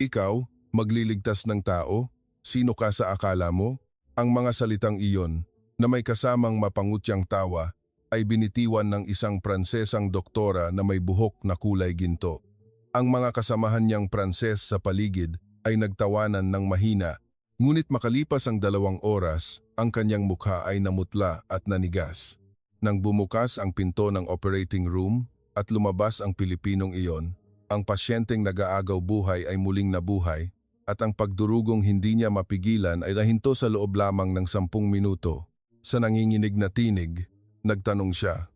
Ikaw, magliligtas ng tao? Sino ka sa akala mo? Ang mga salitang iyon, na may kasamang mapangutyang tawa, ay binitiwan ng isang Pransesang doktora na may buhok na kulay ginto. Ang mga kasamahan niyang Pranses sa paligid ay nagtawanan ng mahina, ngunit makalipas ang 2 oras, ang kanyang mukha ay namutla at nanigas. Nang bumukas ang pinto ng operating room at lumabas ang Pilipinong iyon, ang pasyenteng nag-aagaw buhay ay muling nabuhay at ang pagdurugong hindi niya mapigilan ay nahinto sa loob lamang ng 10 minuto. Sa nanginginig na tinig, nagtanong siya,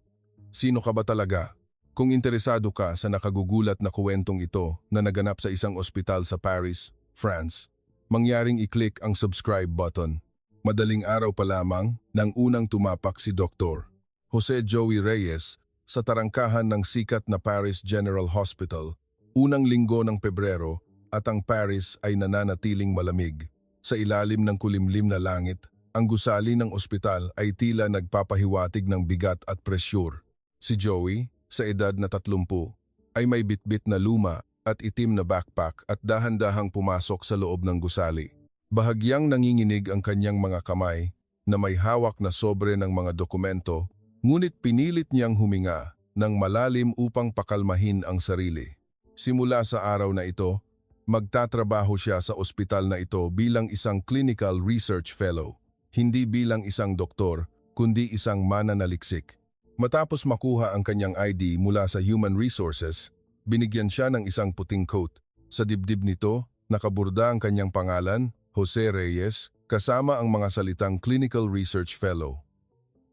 "Sino ka ba talaga?" Kung interesado ka sa nakagugulat na kwentong ito na naganap sa isang ospital sa Paris, France, mangyaring i-click ang subscribe button. Madaling araw pa lamang nang unang tumapak si Dr. Jose Joey Reyes sa tarangkahan ng sikat na Paris General Hospital, unang linggo ng Pebrero, at ang Paris ay nananatiling malamig. Sa ilalim ng kulimlim na langit, ang gusali ng ospital ay tila nagpapahiwatig ng bigat at presyur. Si Joey, sa edad na 30, ay may bitbit na luma at itim na backpack at dahan-dahang pumasok sa loob ng gusali. Bahagyang nanginginig ang kanyang mga kamay na may hawak na sobre ng mga dokumento, ngunit pinilit niyang huminga ng malalim upang pakalmahin ang sarili. Simula sa araw na ito, magtatrabaho siya sa ospital na ito bilang isang clinical research fellow, hindi bilang isang doktor, kundi isang mananaliksik. Matapos makuha ang kanyang ID mula sa Human Resources, binigyan siya ng isang puting coat. Sa dibdib nito, nakaburda ang kanyang pangalan, Jose Reyes, kasama ang mga salitang Clinical Research Fellow.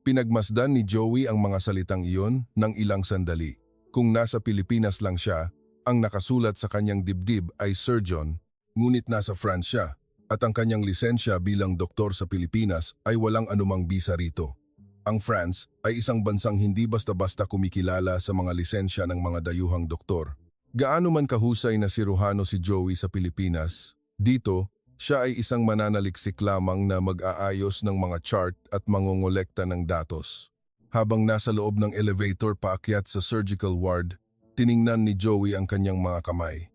Pinagmasdan ni Joey ang mga salitang iyon ng ilang sandali. Kung nasa Pilipinas lang siya, ang nakasulat sa kanyang dibdib ay surgeon, ngunit nasa France siya, at ang kanyang lisensya bilang doktor sa Pilipinas ay walang anumang bisa rito. Ang France ay isang bansang hindi basta-basta kumikilala sa mga lisensya ng mga dayuhang doktor. Gaano man kahusay na siruhano si Joey sa Pilipinas, dito, siya ay isang mananaliksik lamang na mag-aayos ng mga chart at mangongolekta ng datos. Habang nasa loob ng elevator paakyat sa surgical ward, tiningnan ni Joey ang kanyang mga kamay.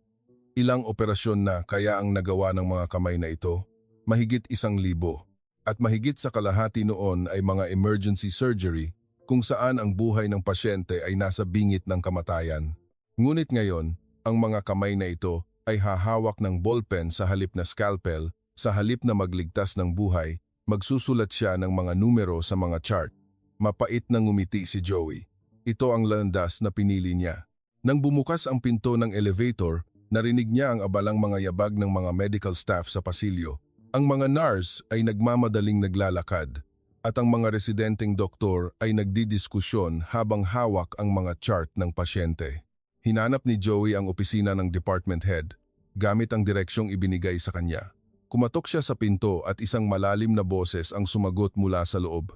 Ilang operasyon na kaya ang nagawa ng mga kamay na ito, mahigit 1,000. At mahigit sa kalahati noon ay mga emergency surgery kung saan ang buhay ng pasyente ay nasa bingit ng kamatayan. Ngunit ngayon, ang mga kamay na ito ay hahawak ng ballpen sa halip na scalpel, sa halip na magligtas ng buhay, magsusulat siya ng mga numero sa mga chart. Mapait na ngumiti si Joey. Ito ang landas na pinili niya. Nang bumukas ang pinto ng elevator, narinig niya ang abalang mga yabag ng mga medical staff sa pasilyo. Ang mga nurse ay nagmamadaling naglalakad at ang mga residenteng doktor ay nagdidiskusyon habang hawak ang mga chart ng pasyente. Hinanap ni Joey ang opisina ng department head gamit ang direksyong ibinigay sa kanya. Kumatok siya sa pinto at isang malalim na boses ang sumagot mula sa loob.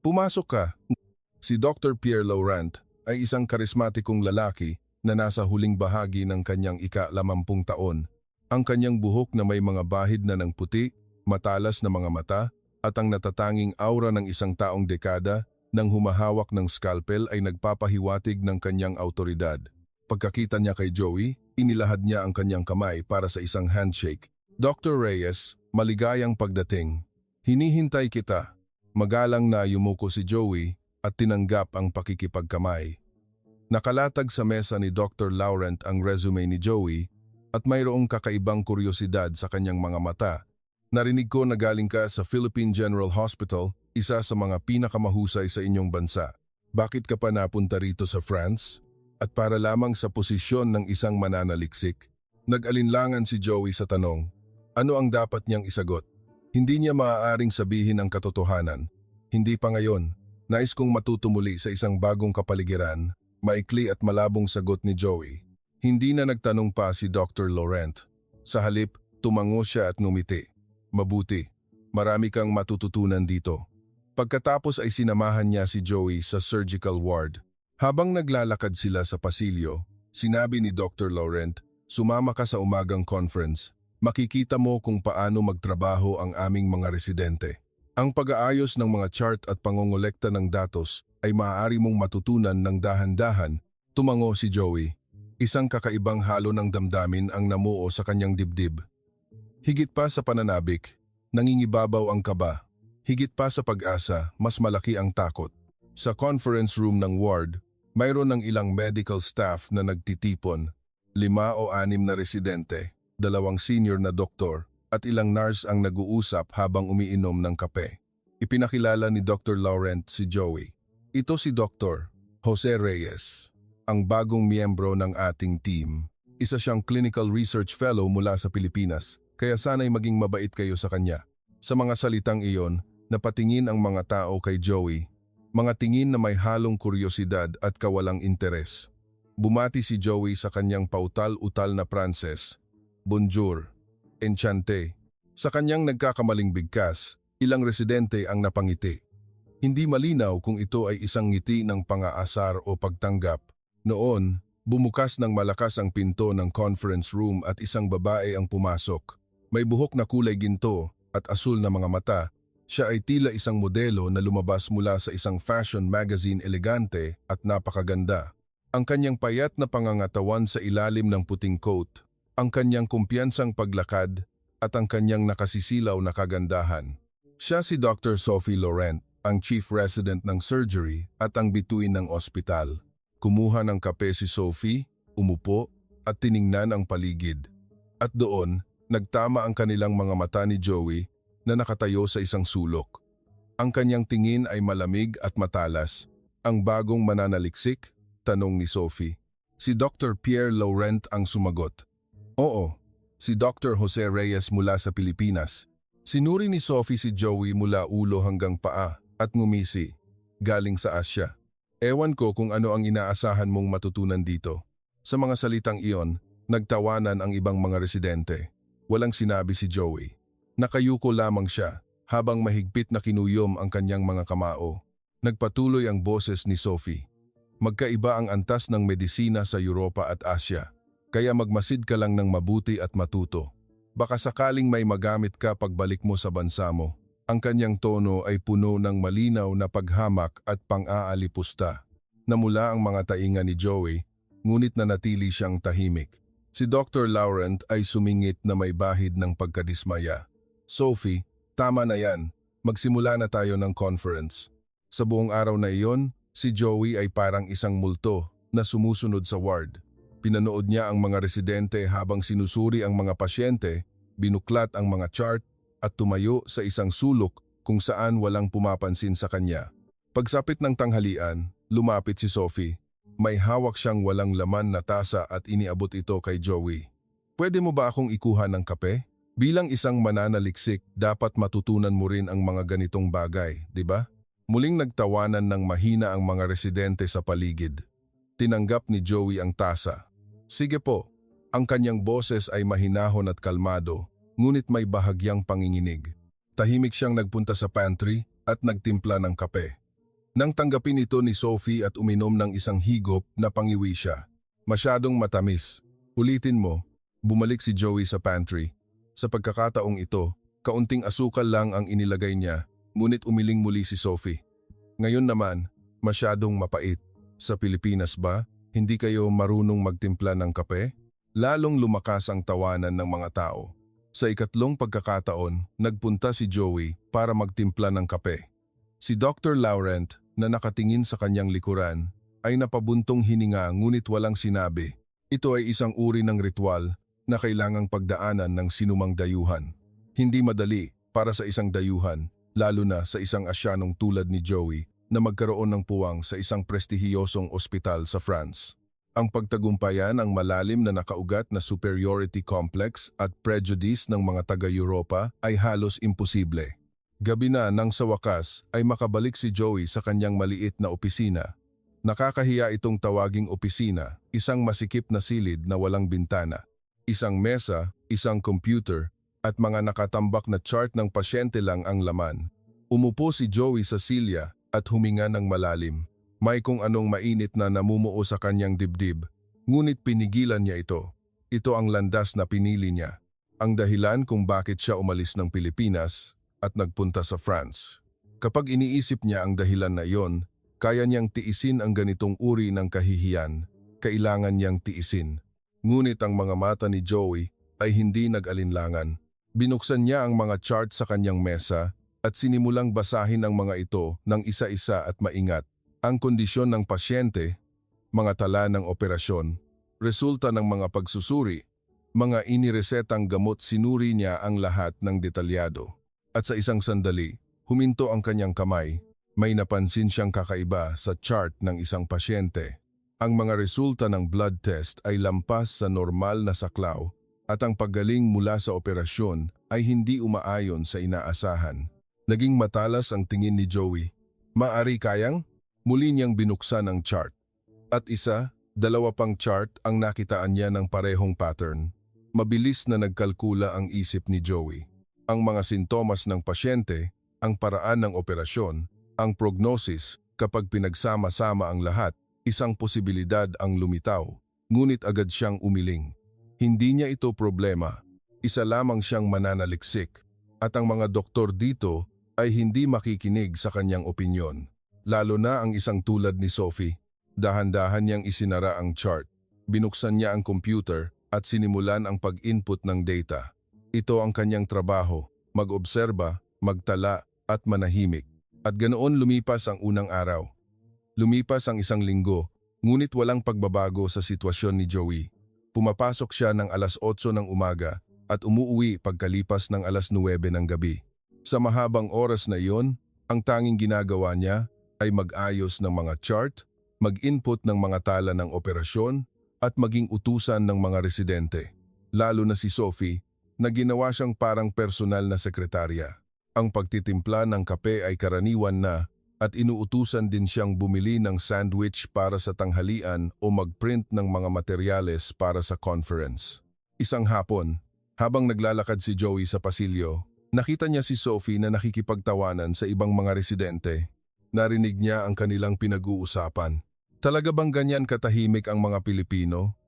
"Pumasok ka." Si Dr. Pierre Laurent ay isang karismatikong lalaki na nasa huling bahagi ng kanyang ika-50 taon. Ang kanyang buhok na may mga bahid na ng puti, matalas na mga mata, at ang natatanging aura ng isang taong dekada nang humahawak ng scalpel ay nagpapahiwatig ng kanyang autoridad. Pagkakita niya kay Joey, inilahad niya ang kanyang kamay para sa isang handshake. "Dr. Reyes, maligayang pagdating. Hinihintay kita." Magalang na yumuko si Joey at tinanggap ang pakikipagkamay. Nakalatag sa mesa ni Dr. Laurent ang resume ni Joey, at mayroong kakaibang kuryosidad sa kanyang mga mata. "Narinig ko na galing ka sa Philippine General Hospital, isa sa mga pinakamahusay sa inyong bansa. Bakit ka pa napunta rito sa France? At para lamang sa posisyon ng isang mananaliksik?" Nag-alinlangan si Joey sa tanong. Ano ang dapat niyang isagot? Hindi niya maaaring sabihin ang katotohanan. Hindi pa ngayon. Nais kong matutumuli sa isang bagong kapaligiran. Maikli at malabong sagot ni Joey. Hindi na nagtanong pa si Dr. Laurent. Sa halip, tumango siya at ngumiti. "Mabuti. Marami kang matututunan dito." Pagkatapos ay sinamahan niya si Joey sa surgical ward. Habang naglalakad sila sa pasilyo, sinabi ni Dr. Laurent, "Sumama ka sa umagang conference. Makikita mo kung paano magtrabaho ang aming mga residente. Ang pag-aayos ng mga chart at pangongolekta ng datos ay maaari mong matutunan ng dahan-dahan." Tumango si Joey. Isang kakaibang halo ng damdamin ang namuo sa kanyang dibdib. Higit pa sa pananabik, nangingibabaw ang kaba. Higit pa sa pag-asa, mas malaki ang takot. Sa conference room ng ward, mayroon ng ilang medical staff na nagtitipon, 5 o 6 na residente, 2 senior na doktor, at ilang nurse ang nag-uusap habang umiinom ng kape. Ipinakilala ni Dr. Laurent si Joey. Ito si Dr. Jose Reyes, ang bagong miyembro ng ating team. Isa siyang clinical research fellow mula sa Pilipinas, kaya sana'y maging mabait kayo sa kanya. Sa mga salitang iyon, napatingin ang mga tao kay Joey. Mga tingin na may halong kuryosidad at kawalang interes. Bumati si Joey sa kanyang pautal-utal na Pranses. Bonjour. Enchanté. Sa kanyang nagkakamaling bigkas, ilang residente ang napangiti. Hindi malinaw kung ito ay isang ngiti ng pang-aasar o pagtanggap. Noon, bumukas ng malakas ang pinto ng conference room at isang babae ang pumasok. May buhok na kulay ginto at asul na mga mata. Siya ay tila isang modelo na lumabas mula sa isang fashion magazine, elegante at napakaganda. Ang kanyang payat na pangangatawan sa ilalim ng puting coat, ang kanyang kumpiyansang paglakad at ang kanyang nakasisilaw na kagandahan. Siya si Dr. Sophie Laurent, ang chief resident ng surgery at ang bituin ng ospital. Kumuha ng kape si Sophie, umupo at tiningnan ang paligid. At doon, nagtama ang kanilang mga mata ni Joey na nakatayo sa isang sulok. Ang kanyang tingin ay malamig at matalas. Ang bagong mananaliksik? Tanong ni Sophie. Si Dr. Pierre Laurent ang sumagot. Oo, si Dr. Jose Reyes mula sa Pilipinas. Sinuri ni Sophie si Joey mula ulo hanggang paa at ngumisi. Galing sa Asya. Ewan ko kung ano ang inaasahan mong matutunan dito. Sa mga salitang iyon, nagtawanan ang ibang mga residente. Walang sinabi si Joey. Nakayuko lamang siya habang mahigpit na kinuyom ang kanyang mga kamao. Nagpatuloy ang boses ni Sophie. Magkaiba ang antas ng medisina sa Europa at Asya, kaya magmasid ka lang ng mabuti at matuto. Baka sakaling may magamit ka pagbalik mo sa bansa mo. Ang kanyang tono ay puno ng malinaw na paghamak at pang-aalipusta. Namula ang mga tainga ni Joey, ngunit nanatili siyang tahimik. Si Dr. Laurent ay sumingit na may bahid ng pagkadismaya. Sophie, tama na yan. Magsimula na tayo ng conference. Sa buong araw na iyon, si Joey ay parang isang multo na sumusunod sa ward. Pinanood niya ang mga residente habang sinusuri ang mga pasyente, binuklat ang mga chart at tumayo sa isang sulok kung saan walang pumapansin sa kanya. Pagsapit ng tanghalian, lumapit si Sophie. May hawak siyang walang laman na tasa at iniabot ito kay Joey. Pwede mo ba akong ikuha ng kape? Bilang isang mananaliksik, dapat matutunan mo rin ang mga ganitong bagay, di ba? Muling nagtawanan ng mahina ang mga residente sa paligid. Tinanggap ni Joey ang tasa. Sige po, ang kanyang boses ay mahinahon at kalmado, ngunit may bahagyang panginginig. Tahimik siyang nagpunta sa pantry at nagtimpla ng kape. Nang tanggapin ito ni Sophie at uminom ng isang higop, napangiwi siya. Masyadong matamis. Ulitin mo, bumalik si Joey sa pantry. Sa pagkakataong ito, kaunting asukal lang ang inilagay niya, ngunit umiling muli si Sophie. Ngayon naman, masyadong mapait. Sa Pilipinas ba, hindi kayo marunong magtimpla ng kape? Lalong lumakas ang tawanan ng mga tao. Sa ikatlong pagkakataon, nagpunta si Joey para magtimpla ng kape. Si Dr. Laurent, na nakatingin sa kanyang likuran, ay napabuntong hininga ngunit walang sinabi. Ito ay isang uri ng ritual na kailangang pagdaanan ng sinumang dayuhan. Hindi madali para sa isang dayuhan, lalo na sa isang Asyanong tulad ni Joey, na magkaroon ng puwang sa isang prestihiyosong ospital sa France. Ang pagtagumpayan ang malalim na nakaugat na superiority complex at prejudice ng mga taga-Europa ay halos imposible. Gabi na nang sa wakas ay makabalik si Joey sa kanyang maliit na opisina. Nakakahiya itong tawaging opisina, isang masikip na silid na walang bintana. Isang mesa, isang computer, at mga nakatambak na chart ng pasyente lang ang laman. Umupo si Joey sa silya at huminga ng malalim. May kung anong mainit na namumuo sa kanyang dibdib, ngunit pinigilan niya ito. Ito ang landas na pinili niya. Ang dahilan kung bakit siya umalis ng Pilipinas at nagpunta sa France. Kapag iniisip niya ang dahilan na iyon, kaya niyang tiisin ang ganitong uri ng kahihiyan. kailangan niyang tiisin. Ngunit ang mga mata ni Joey ay hindi nag-alinlangan. Binuksan niya ang mga chart sa kanyang mesa at sinimulang basahin ang mga ito ng isa-isa at maingat. Ang kondisyon ng pasyente, mga tala ng operasyon, resulta ng mga pagsusuri, mga iniresetang gamot, sinuri niya ang lahat ng detalyado. At sa isang sandali, huminto ang kanyang kamay. May napansin siyang kakaiba sa chart ng isang pasyente. Ang mga resulta ng blood test ay lampas sa normal na saklaw at ang paggaling mula sa operasyon ay hindi umaayon sa inaasahan. Naging matalas ang tingin ni Joey. Maari kayang? Muli niyang binuksan ang chart. At dalawa pang chart ang nakitaan niya ng parehong pattern. Mabilis na nagkalkula ang isip ni Joey. Ang mga sintomas ng pasyente, ang paraan ng operasyon, ang prognosis, kapag pinagsama-sama ang lahat, isang posibilidad ang lumitaw. Ngunit agad siyang umiling. Hindi niya ito problema. Isa lamang siyang mananaliksik. At ang mga doktor dito ay hindi makikinig sa kanyang opinyon. Lalo na ang isang tulad ni Sophie. Dahan-dahan niyang isinara ang chart. Binuksan niya ang computer at sinimulan ang pag-input ng data. Ito ang kanyang trabaho, mag-obserba, magtala at manahimik. At ganoon lumipas ang unang araw. Lumipas ang isang linggo, ngunit walang pagbabago sa sitwasyon ni Joey. Pumapasok siya ng alas 8 ng umaga at umuwi pagkalipas ng alas 9 ng gabi. Sa mahabang oras na iyon, ang tanging ginagawa niya ay mag-ayos ng mga chart, mag-input ng mga tala ng operasyon, at maging utusan ng mga residente. Lalo na si Sophie, na ginawa siyang parang personal na sekretarya. Ang pagtitimpla ng kape ay karaniwan na at inuutusan din siyang bumili ng sandwich para sa tanghalian o mag-print ng mga materyales para sa conference. Isang hapon, habang naglalakad si Joey sa pasilyo, nakita niya si Sophie na nakikipagtawanan sa ibang mga residente. Narinig niya ang kanilang pinag-uusapan. Talaga bang ganyan katahimik ang mga Pilipino?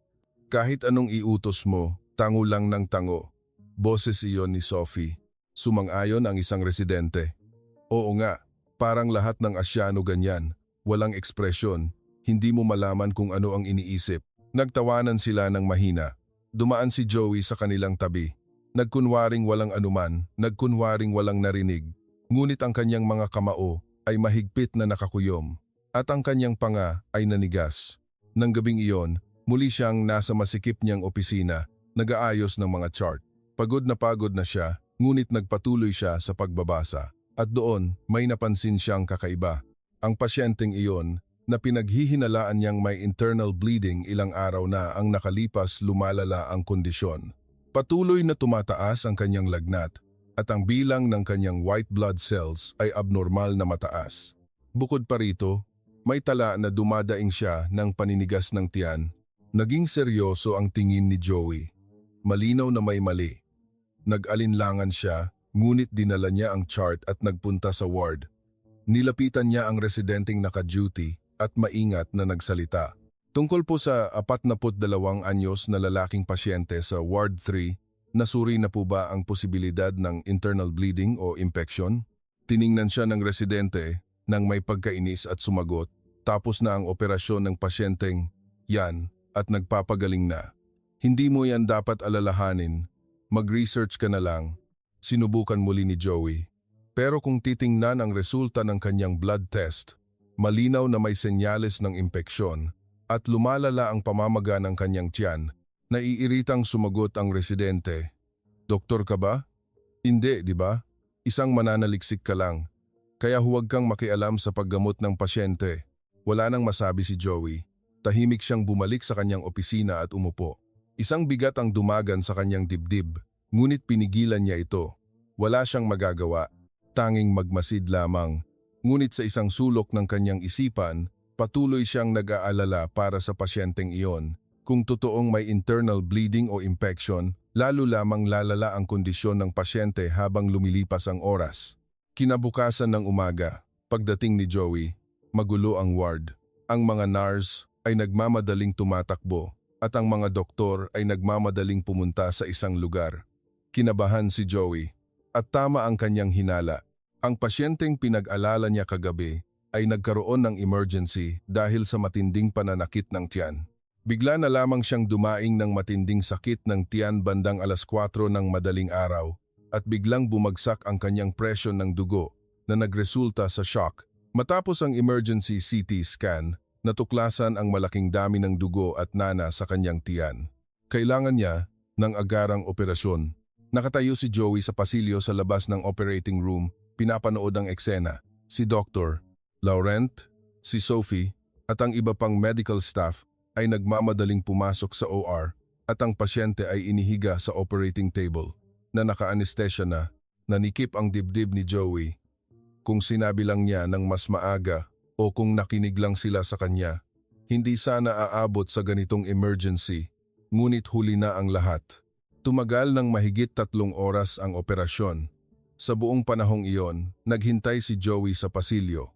Kahit anong iutos mo, tango lang ng tango. Boses iyon ni Sophie. Sumang-ayon ang isang residente. Oo nga, parang lahat ng Asyano ganyan. Walang ekspresyon, hindi mo malaman kung ano ang iniisip. Nagtawanan sila ng mahina. Dumaan si Joey sa kanilang tabi. Nagkunwaring walang anuman, nagkunwaring walang narinig. Ngunit ang kanyang mga kamao ay mahigpit na nakakuyom. At ang kanyang panga ay nanigas. Nang gabing iyon, muli siyang nasa masikip niyang opisina, nag-aayos ng mga chart. Pagod na siya, ngunit nagpatuloy siya sa pagbabasa. At doon, may napansin siyang kakaiba. Ang pasyenteng iyon, na pinaghihinalaan niyang may internal bleeding ilang araw na ang nakalipas, lumalala ang kondisyon. Patuloy na tumataas ang kanyang lagnat at ang bilang ng kanyang white blood cells ay abnormal na mataas. Bukod pa rito, may tala na dumadaing siya ng paninigas ng tiyan. Naging seryoso ang tingin ni Joey. Malinaw na may mali. Nag-alinlangan siya, ngunit dinala niya ang chart at nagpunta sa ward. Nilapitan niya ang residenteng naka-duty at maingat na nagsalita. Tungkol po sa 42 anyos na lalaking pasyente sa Ward 3, nasuri na po ba ang posibilidad ng internal bleeding o infection? Tiningnan siya ng residente nang may pagkainis at sumagot, tapos na ang operasyon ng pasyenteng yan at nagpapagaling na. Hindi mo yan dapat alalahanin, mag-research ka na lang, sinubukan muli ni Joey. Pero kung titingnan ang resulta ng kanyang blood test, malinaw na may senyales ng impeksyon at lumalala ang pamamaga ng kanyang tiyan. Naiiritang sumagot ang residente. Doktor ka ba? Hindi, di ba? Isang mananaliksik ka lang. Kaya huwag kang makialam sa paggamot ng pasyente. Wala nang masabi si Joey. Tahimik siyang bumalik sa kanyang opisina at umupo. Isang bigat ang dumagan sa kanyang dibdib, ngunit pinigilan niya ito. Wala siyang magagawa, tanging magmasid lamang. Ngunit sa isang sulok ng kanyang isipan, patuloy siyang nag-aalala para sa pasyenteng iyon. Kung totoong may internal bleeding o infection, lalo lamang lalala ang kondisyon ng pasyente habang lumilipas ang oras. Kinabukasan ng umaga, pagdating ni Joey, magulo ang ward. Ang mga nurse ay nagmamadaling tumatakbo at ang mga doktor ay nagmamadaling pumunta sa isang lugar. Kinabahan si Joey at tama ang kanyang hinala. Ang pasyenteng pinag-alala niya kagabi ay nagkaroon ng emergency dahil sa matinding pananakit ng tiyan. Bigla na lamang siyang dumaing ng matinding sakit ng tiyan bandang 4:00 ng madaling araw at biglang bumagsak ang kanyang presyon ng dugo na nagresulta sa shock. Matapos ang emergency CT scan, natuklasan ang malaking dami ng dugo at nana sa kanyang tiyan. Kailangan niya ng agarang operasyon. Nakatayo si Joey sa pasilyo sa labas ng operating room, pinapanood ang eksena. Si Dr. Laurent, si Sophie, at ang iba pang medical staff ay nagmamadaling pumasok sa OR at ang pasyente ay inihiga sa operating table na naka-anesthesia na, nanikip ang dibdib ni Joey. Kung sinabi lang niya ng mas maaga o kung nakinig lang sila sa kanya, hindi sana aabot sa ganitong emergency, ngunit huli na ang lahat. Tumagal ng mahigit 3 oras ang operasyon. Sa buong panahong iyon, naghintay si Joey sa pasilyo.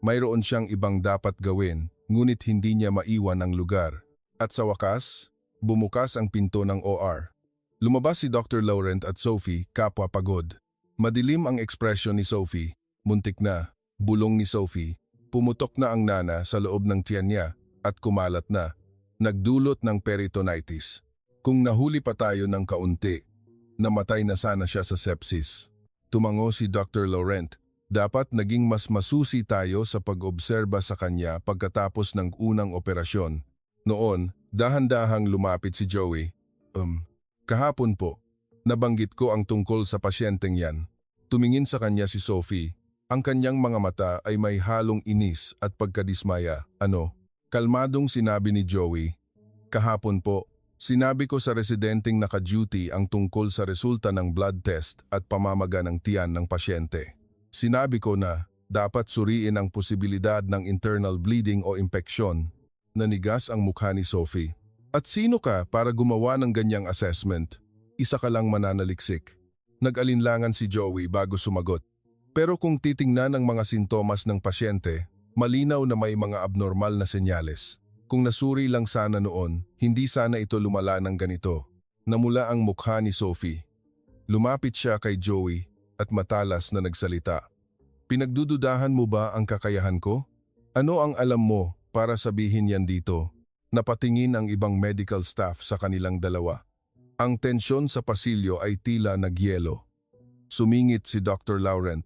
Mayroon siyang ibang dapat gawin, ngunit hindi niya maiwan ang lugar. At sa wakas, bumukas ang pinto ng OR. Lumabas si Dr. Laurent at Sophie, kapwa pagod. Madilim ang ekspresyon ni Sophie, muntik na, bulong ni Sophie. Pumutok na ang nana sa loob ng tiyan niya at kumalat na, nagdulot ng peritonitis. Kung nahuli pa tayo ng kaunti, namatay na sana siya sa sepsis. Tumango si Dr. Laurent. Dapat naging mas masusi tayo sa pag-obserba sa kanya pagkatapos ng unang operasyon. Noon, dahan-dahang lumapit si Joey. Kahapon po, nabanggit ko ang tungkol sa pasyenteng yan. Tumingin sa kanya si Sophie. Ang kanyang mga mata ay may halong inis at pagkadismaya. Kalmadong sinabi ni Joey. Kahapon po, sinabi ko sa residenteng naka-duty ang tungkol sa resulta ng blood test at pamamaga ng tiyan ng pasyente. Sinabi ko na dapat suriin ang posibilidad ng internal bleeding o impeksyon. Nanigas ang mukha ni Sophie. At sino ka para gumawa ng ganyang assessment? Isa ka lang mananaliksik. Nag-alinlangan si Joey bago sumagot. Pero kung titingnan ang mga sintomas ng pasyente, malinaw na may mga abnormal na senyales. Kung nasuri lang sana noon, hindi sana ito lumala ng ganito. Namula ang mukha ni Sophie. Lumapit siya kay Joey at matalas na nagsalita. Pinagdududahan mo ba ang kakayahan ko? Ano ang alam mo para sabihin yan dito? Napatingin ang ibang medical staff sa kanilang dalawa. Ang tensyon sa pasilyo ay tila nagyelo. Sumingit si Dr. Laurent.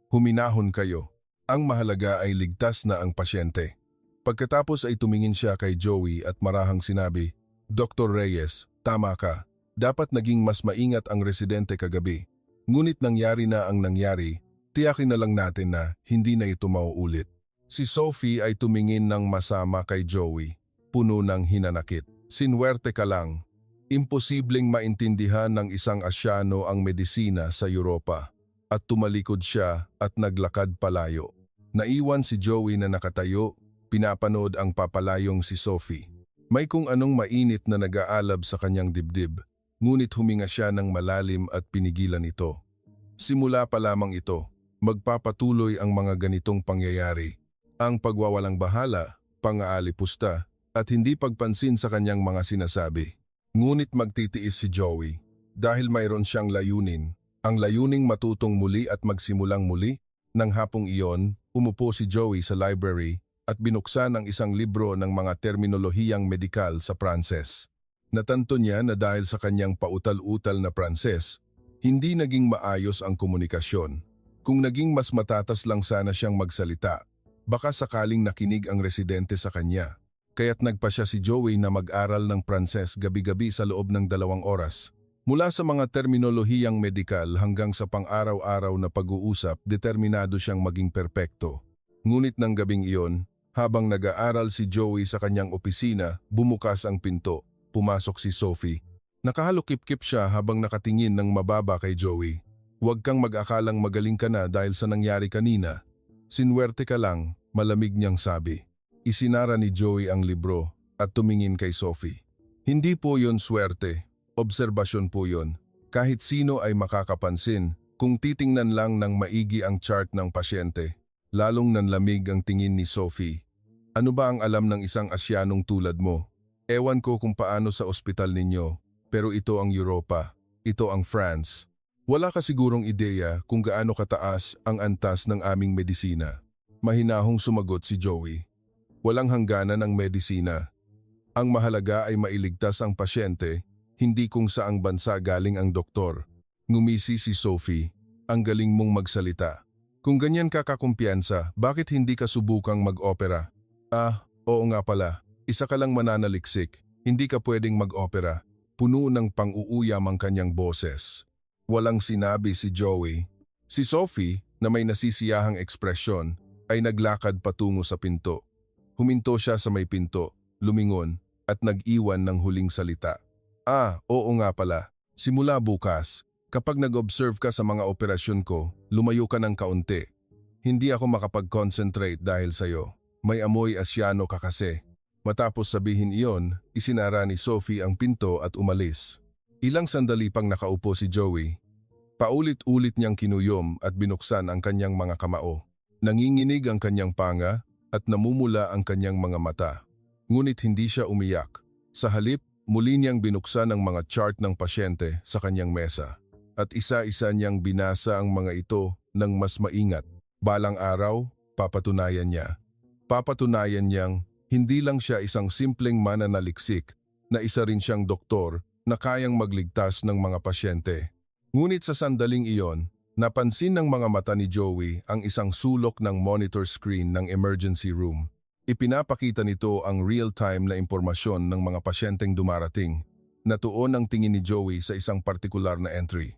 Huminahon kayo. Ang mahalaga ay ligtas na ang pasyente. Pagkatapos ay tumingin siya kay Joey at marahang sinabi, Dr. Reyes, tama ka. Dapat naging mas maingat ang residente kagabi. Ngunit nangyari na ang nangyari, tiyakin na lang natin na hindi na ito mauulit. Si Sophie ay tumingin ng masama kay Joey, puno ng hinanakit. Sinwerte ka lang. Imposibleng maintindihan ng isang Asyano ang medisina sa Europa. At tumalikod siya at naglakad palayo. Naiwan si Joey na nakatayo, pinapanood ang papalayong si Sophie. May kung anong mainit na nag-aalab sa kanyang dibdib, ngunit huminga siya ng malalim at pinigilan ito. Simula pa lamang ito, magpapatuloy ang mga ganitong pangyayari. Ang pagwawalang bahala, pang-aalipusta, at hindi pagpansin sa kanyang mga sinasabi. Ngunit magtitiis si Joey dahil mayroon siyang layunin. Ang layuning matutong muli at magsimulang muli. Nang hapong iyon, umupo si Joey sa library at binuksan ang isang libro ng mga terminolohiyang medikal sa Pranses. Natanto niya na dahil sa kanyang pautal-utal na Pranses, hindi naging maayos ang komunikasyon. Kung naging mas matatas lang sana siyang magsalita, baka sakaling nakinig ang residente sa kanya. Kaya't nagpa siya si Joey na mag-aral ng Pranses gabi-gabi sa loob ng 2 oras. Mula sa mga terminolohiyang medikal hanggang sa pang-araw-araw na pag-uusap, determinado siyang maging perpekto. Ngunit ng gabing iyon, habang nag-aaral si Joey sa kanyang opisina, bumukas ang pinto. Pumasok si Sophie. Nakahalukip-kip siya habang nakatingin ng mababa kay Joey. Huwag kang mag-akalang magaling ka na dahil sa nangyari kanina. Sinwerte ka lang, malamig niyang sabi. Isinara ni Joey ang libro at tumingin kay Sophie. Hindi po yon swerte. Obserbasyon po yon. Kahit sino ay makakapansin kung titingnan lang ng maigi ang chart ng pasyente. Lalong nanlamig ang tingin ni Sophie. Ano ba ang alam ng isang Asyanong tulad mo? Ewan ko kung paano sa ospital ninyo, pero ito ang Europa. Ito ang France. Wala ka sigurong ideya kung gaano kataas ang antas ng aming medisina. Mahinahong sumagot si Joey. Walang hangganan ang medisina. Ang mahalaga ay mailigtas ang pasyente, hindi kung saang bansa galing ang doktor. Ngumisi si Sophie. Ang galing mong magsalita. Kung ganyan ka kakumpiyansa, bakit hindi ka subukang mag-opera? Oo nga pala. Isa ka lang mananaliksik. Hindi ka pwedeng mag-opera. Puno ng pang-uuyam ang kanyang boses. Walang sinabi si Joey. Si Sophie, na may nasisiyahang ekspresyon, ay naglakad patungo sa pinto. Huminto siya sa may pinto, lumingon, at nag-iwan ng huling salita. Oo nga pala. Simula bukas, kapag nag-observe ka sa mga operasyon ko, lumayo ka ng kaunti. Hindi ako makapag-concentrate dahil sa'yo. May amoy asyano ka kasi. Matapos sabihin iyon, isinara ni Sophie ang pinto at umalis. Ilang sandali pang nakaupo si Joey. Paulit-ulit niyang kinuyom at binuksan ang kanyang mga kamao. Nanginginig ang kanyang panga at namumula ang kanyang mga mata. Ngunit hindi siya umiyak. Sa halip, muli niyang binuksan ang mga chart ng pasyente sa kanyang mesa. At isa-isa niyang binasa ang mga ito ng mas maingat. Balang araw, papatunayan niya. Papatunayan niyang hindi lang siya isang simpleng mananaliksik, na isa rin siyang doktor na kayang magligtas ng mga pasyente. Ngunit sa sandaling iyon, napansin ng mga mata ni Joey ang isang sulok ng monitor screen ng emergency room. Ipinapakita nito ang real-time na impormasyon ng mga pasyenteng dumarating. Natuon ang tingin ni Joey sa isang partikular na entry.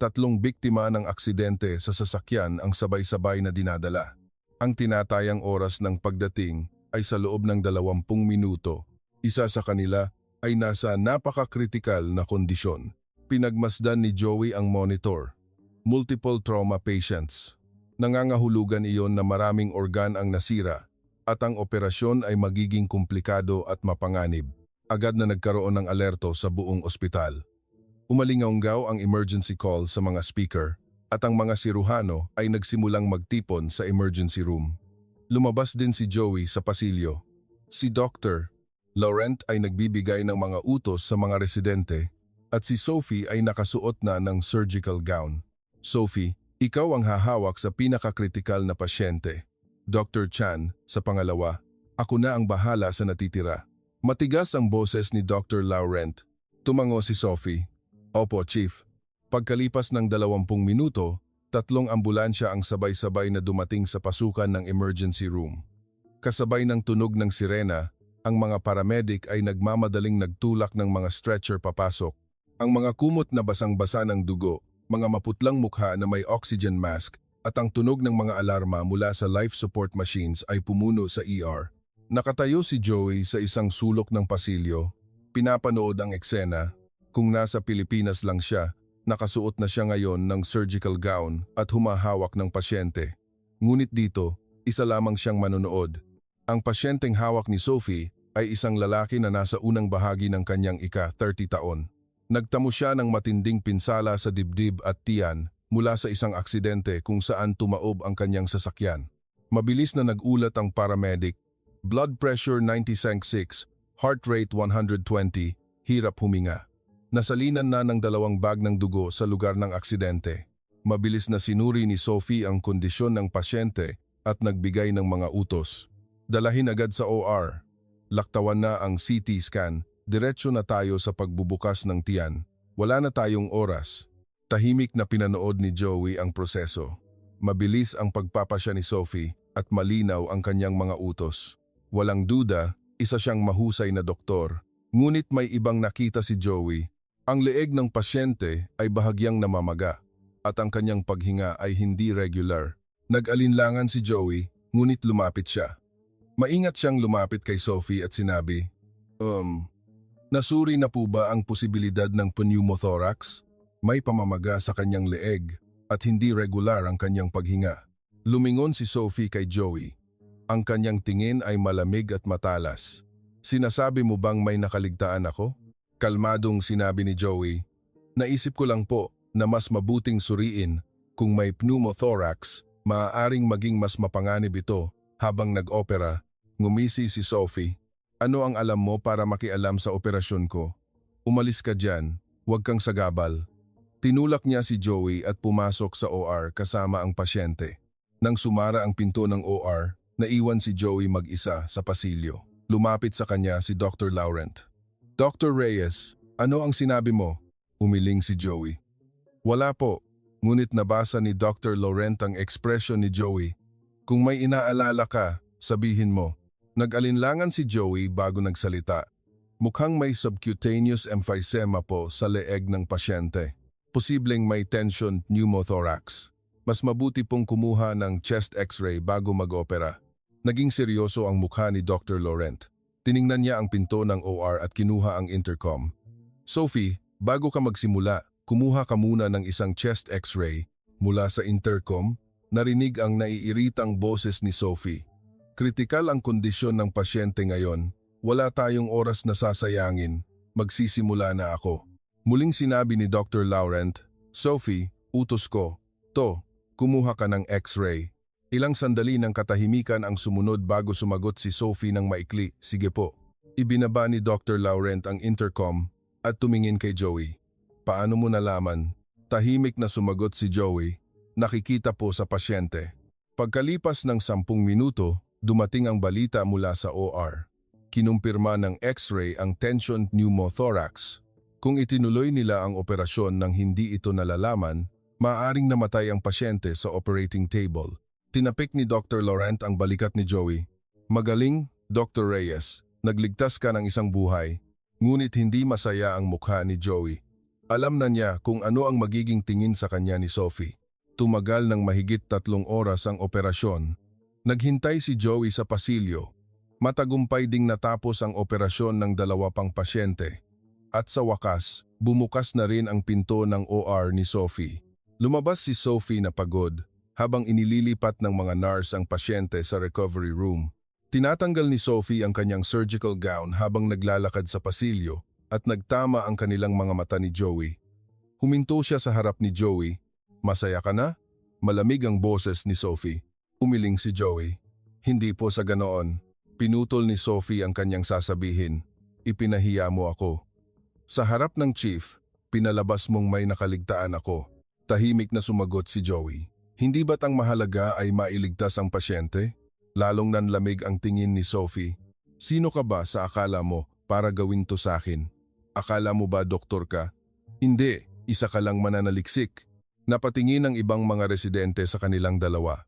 3 biktima ng aksidente sa sasakyan ang sabay-sabay na dinadala. Ang tinatayang oras ng pagdating ay sa loob ng 20 minuto. Isa sa kanila ay nasa napaka-critical na kondisyon. Pinagmasdan ni Joey ang monitor. Multiple trauma patients. Nangangahulugan iyon na maraming organ ang nasira at ang operasyon ay magiging komplikado at mapanganib. Agad na nagkaroon ng alerto sa buong ospital. Umalingaunggaw ang emergency call sa mga speaker at ang mga siruhano ay nagsimulang magtipon sa emergency room. Lumabas din si Joey sa pasilyo. Si Dr. Laurent ay nagbibigay ng mga utos sa mga residente at si Sophie ay nakasuot na ng surgical gown. Sophie, ikaw ang hahawak sa pinakakritikal na pasyente. Dr. Chan, sa pangalawa, ako na ang bahala sa natitira. Matigas ang boses ni Dr. Laurent. Tumango si Sophie. Opo, Chief. Pagkalipas ng 20 minuto, 3 ambulansya ang sabay-sabay na dumating sa pasukan ng emergency room. Kasabay ng tunog ng sirena, ang mga paramedic ay nagmamadaling nagtulak ng mga stretcher papasok. Ang mga kumot na basang-basa ng dugo, mga maputlang mukha na may oxygen mask, at ang tunog ng mga alarma mula sa life support machines ay pumuno sa ER. Nakatayo si Joey sa isang sulok ng pasilyo. Pinapanood ang eksena. Kung nasa Pilipinas lang siya, nakasuot na siya ngayon ng surgical gown at humahawak ng pasyente. Ngunit dito, isa lamang siyang manonood. Ang pasyenteng hawak ni Sophie ay isang lalaki na nasa unang bahagi ng kanyang ika-30 taon. Nagtamo siya ng matinding pinsala sa dibdib at tiyan mula sa isang aksidente kung saan tumaob ang kanyang sasakyan. Mabilis na nagulat ang paramedic. Blood pressure 96, heart rate 120, hirap huminga. Nasalinan na ng 2 bag ng dugo sa lugar ng aksidente. Mabilis na sinuri ni Sophie ang kondisyon ng pasyente at nagbigay ng mga utos. Dalahin agad sa OR. Laktawan na ang CT scan, diretso na tayo sa pagbubukas ng tiyan. Wala na tayong oras. Tahimik na pinanood ni Joey ang proseso. Mabilis ang pagpapasya ni Sophie at malinaw ang kanyang mga utos. Walang duda, isa siyang mahusay na doktor. Ngunit may ibang nakita si Joey. Ang leeg ng pasyente ay bahagyang namamaga at ang kanyang paghinga ay hindi regular. Nag-alinlangan si Joey, ngunit lumapit siya. Maingat siyang lumapit kay Sophie at sinabi, nasuri na po ba ang posibilidad ng pneumothorax? May pamamaga sa kanyang leeg at hindi regular ang kanyang paghinga. Lumingon si Sophie kay Joey. Ang kanyang tingin ay malamig at matalas. Sinasabi mo bang may nakaligtaan ako? Kalmadong sinabi ni Joey, naisip ko lang po na mas mabuting suriin kung may pneumothorax, maaaring maging mas mapanganib ito habang nag-opera. Ngumisi si Sophie. Ano ang alam mo para makialam sa operasyon ko? Umalis ka dyan, huwag kang sagabal. Tinulak niya si Joey at pumasok sa OR kasama ang pasyente. Nang sumara ang pinto ng OR, naiwan si Joey mag-isa sa pasilyo. Lumapit sa kanya si Dr. Laurent. Dr. Reyes, ano ang sinabi mo? Umiling si Joey. Wala po, ngunit nabasa ni Dr. Laurent ang ekspresyon ni Joey. Kung may inaalala ka, sabihin mo. Nag-alinlangan si Joey bago nagsalita. Mukhang may subcutaneous emphysema po sa leeg ng pasyente. Posibleng may tension pneumothorax. Mas mabuti pong kumuha ng chest x-ray bago mag-opera. Naging seryoso ang mukha ni Dr. Laurent. Tiningnan niya ang pinto ng OR at kinuha ang intercom. Sophie, bago ka magsimula, kumuha ka muna ng isang chest x-ray. Mula sa intercom, narinig ang naiiritang boses ni Sophie. Kritikal ang kondisyon ng pasyente ngayon. Wala tayong oras na sasayangin. Magsisimula na ako. Muling sinabi ni Dr. Laurent, Sophie, utos ko. Kumuha ka ng x-ray. Ilang sandali ng katahimikan ang sumunod bago sumagot si Sophie ng maikli, sige po. Ibinaba ni Dr. Laurent ang intercom at tumingin kay Joey. Paano mo nalaman? Tahimik na sumagot si Joey. Nakikita po sa pasyente. Pagkalipas ng 10 minuto, dumating ang balita mula sa OR. Kinumpirma ng x-ray ang tension pneumothorax. Kung itinuloy nila ang operasyon nang hindi ito nalalaman, maaaring namatay ang pasyente sa operating table. Tinapik ni Dr. Laurent ang balikat ni Joey. Magaling, Dr. Reyes. Nagligtas ka ng isang buhay. Ngunit hindi masaya ang mukha ni Joey. Alam na niya kung ano ang magiging tingin sa kanya ni Sophie. Tumagal ng mahigit 3 oras ang operasyon. Naghintay si Joey sa pasilyo. Matagumpay ding natapos ang operasyon ng 2 pang pasyente. At sa wakas, bumukas na rin ang pinto ng OR ni Sophie. Lumabas si Sophie na pagod. Habang inililipat ng mga nurse ang pasyente sa recovery room. Tinatanggal ni Sophie ang kanyang surgical gown habang naglalakad sa pasilyo at nagtama ang kanilang mga mata ni Joey. Huminto siya sa harap ni Joey. Masaya ka na? Malamig ang boses ni Sophie. Umiling si Joey. Hindi po sa ganoon. Pinutol ni Sophie ang kanyang sasabihin. Ipinahiya mo ako. Sa harap ng chief, pinalabas mong may nakaligtaan ako. Tahimik na sumagot si Joey. Hindi ba't ang mahalaga ay mailigtas ang pasyente? Lalong nanlamig ang tingin ni Sophie. Sino ka ba sa akala mo para gawin to sa akin? Akala mo ba doktor ka? Hindi, isa ka lang mananaliksik. Napatingin ang ibang mga residente sa kanilang dalawa.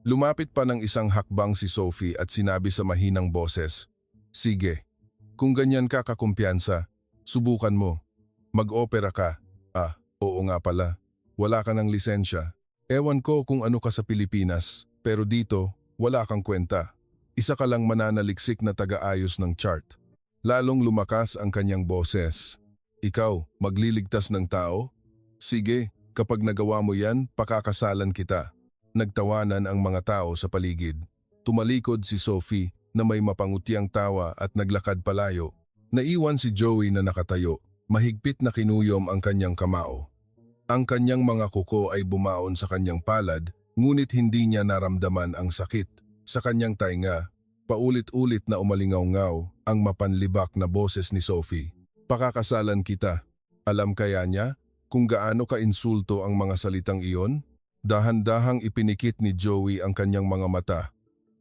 Lumapit pa ng isang hakbang si Sophie at sinabi sa mahinang boses, sige, kung ganyan ka kakumpiyansa, subukan mo. Mag-opera ka. Oo nga pala, wala ka ng lisensya. Ewan ko kung ano ka sa Pilipinas, pero dito, wala kang kwenta. Isa ka lang mananaliksik na taga-ayos ng chart. Lalong lumakas ang kanyang boses. Ikaw, magliligtas ng tao? Sige, kapag nagawa mo yan, pakakasalan kita. Nagtawanan ang mga tao sa paligid. Tumalikod si Sophie na may mapangutiang tawa at naglakad palayo. Naiwan si Joey na nakatayo. Mahigpit na kinuyom ang kanyang kamao. Ang kanyang mga kuko ay bumaon sa kanyang palad, ngunit hindi niya naramdaman ang sakit. Sa kanyang tainga, paulit-ulit na umalingaw-ngaw ang mapanlibak na boses ni Sophie. Pakakasalan kita. Alam kaya niya kung gaano ka-insulto ang mga salitang iyon? Dahan-dahang ipinikit ni Joey ang kanyang mga mata.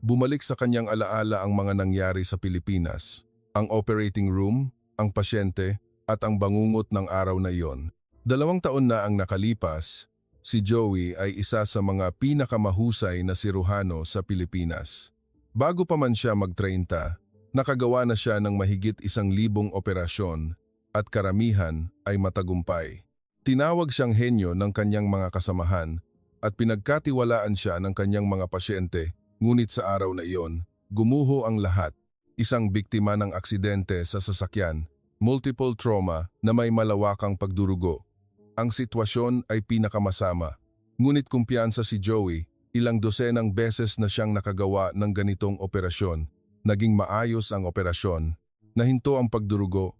Bumalik sa kanyang alaala ang mga nangyari sa Pilipinas. Ang operating room, ang pasyente, at ang bangungot ng araw na iyon. 2 taon na ang nakalipas, si Joey ay isa sa mga pinakamahusay na siruhano sa Pilipinas. Bago pa man siya mag-30, nakagawa na siya ng mahigit 1,000 operasyon at karamihan ay matagumpay. Tinawag siyang henyo ng kanyang mga kasamahan at pinagkatiwalaan siya ng kanyang mga pasyente, ngunit sa araw na iyon, gumuho ang lahat. Isang biktima ng aksidente sa sasakyan, multiple trauma na may malawakang pagdurugo. Ang sitwasyon ay pinakamasama. Ngunit kumpiyansa si Joey, ilang dosenang beses na siyang nakagawa ng ganitong operasyon. Naging maayos ang operasyon, nahinto ang pagdurugo,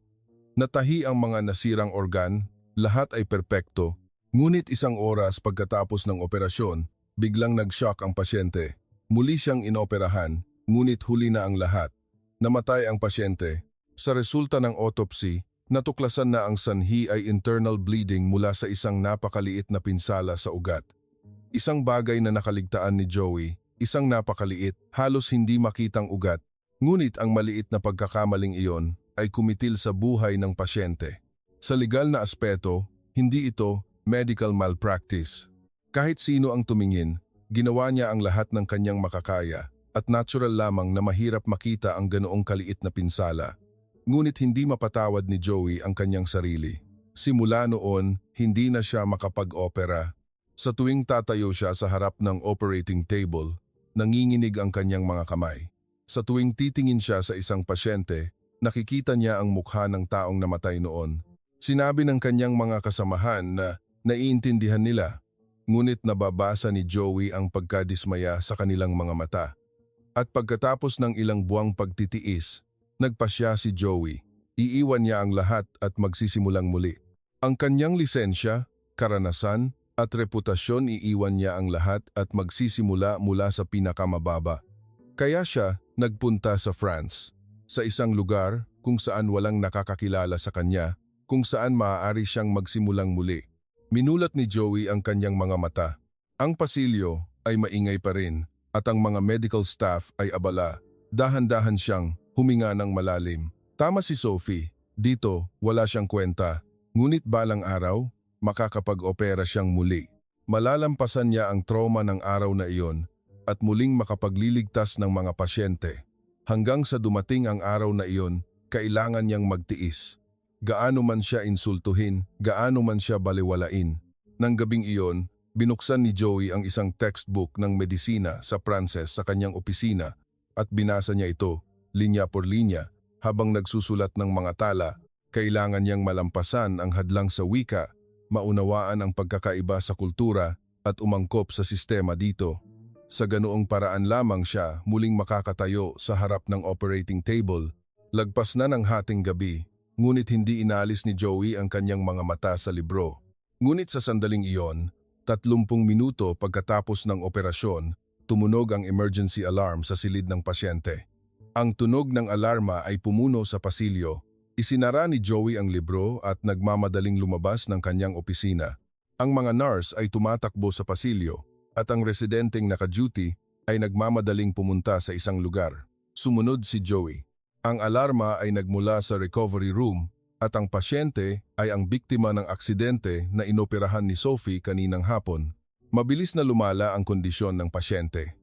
natahi ang mga nasirang organ, lahat ay perpekto. Ngunit 1 oras pagkatapos ng operasyon, biglang nag-shock ang pasyente. Muli siyang inoperahan, ngunit huli na ang lahat. Namatay ang pasyente. Sa resulta ng autopsy, natuklasan na ang sanhi ay internal bleeding mula sa isang napakaliit na pinsala sa ugat. Isang bagay na nakaligtaan ni Joey, isang napakaliit, halos hindi makitang ugat, Ngunit ang maliit na pagkakamaling iyon ay kumitil sa buhay ng pasyente. Sa legal na aspeto, hindi ito medical malpractice. Kahit sino ang tumingin, ginawa niya ang lahat ng kanyang makakaya at natural lamang na mahirap makita ang ganoong kaliit na pinsala. Ngunit hindi mapatawad ni Joey ang kanyang sarili. Simula noon, hindi na siya makapag-opera. Sa tuwing tatayo siya sa harap ng operating table, nanginginig ang kanyang mga kamay. Sa tuwing titingin siya sa isang pasyente, nakikita niya ang mukha ng taong namatay noon. Sinabi ng kanyang mga kasamahan na naiintindihan nila, ngunit nababasa ni Joey ang pagkadismaya sa kanilang mga mata. At pagkatapos ng ilang buwang pagtitiis, nagpasya si Joey. Iiwan niya ang lahat at magsisimulang muli. Ang kanyang lisensya, karanasan, at reputasyon iiwan niya ang lahat at magsisimula mula sa pinakamababa. Kaya siya nagpunta sa France, sa isang lugar kung saan walang nakakakilala sa kanya, kung saan maaari siyang magsimulang muli. Minulat ni Joey ang kanyang mga mata. Ang pasilyo ay maingay pa rin at ang mga medical staff ay abala. Dahan-dahan siyang huminga ng malalim. Tama si Sophie, dito wala siyang kwenta, ngunit balang araw, makakapag-opera siyang muli. Malalampasan niya ang trauma ng araw na iyon at muling makapagliligtas ng mga pasyente. Hanggang sa dumating ang araw na iyon, kailangan niyang magtiis. Gaano man siya insultuhin, gaano man siya baliwalain. Nang gabing iyon, binuksan ni Joey ang isang textbook ng medisina sa Pranses sa kanyang opisina at binasa niya ito, linya por linya. Habang nagsusulat ng mga tala, kailangan niyang malampasan ang hadlang sa wika, maunawaan ang pagkakaiba sa kultura at umangkop sa sistema dito. Sa ganoong paraan lamang siya muling makakatayo sa harap ng operating table. Lagpas na ng hating gabi, ngunit hindi inalis ni Joey ang kanyang mga mata sa libro. Ngunit sa sandaling iyon, 30 minuto pagkatapos ng operasyon, tumunog ang emergency alarm sa silid ng pasyente. Ang tunog ng alarma ay pumuno sa pasilyo. Isinara ni Joey ang libro at nagmamadaling lumabas ng kanyang opisina. Ang mga nurse ay tumatakbo sa pasilyo at ang residenteng naka-duty ay nagmamadaling pumunta sa isang lugar. Sumunod si Joey. Ang alarma ay nagmula sa recovery room at ang pasyente ay ang biktima ng aksidente na inoperahan ni Sophie kaninang hapon. Mabilis na lumala ang kondisyon ng pasyente.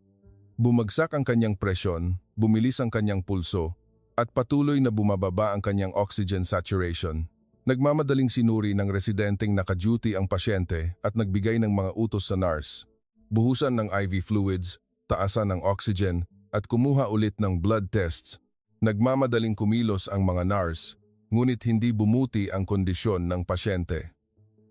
Bumagsak ang kanyang presyon, bumilis ang kanyang pulso, at patuloy na bumababa ang kanyang oxygen saturation. Nagmamadaling sinuri ng residenteng naka-duty ang pasyente at nagbigay ng mga utos sa nurse. Buhusan ng IV fluids, taasan ng oxygen, at kumuha ulit ng blood tests. Nagmamadaling kumilos ang mga nurse, ngunit hindi bumuti ang kondisyon ng pasyente.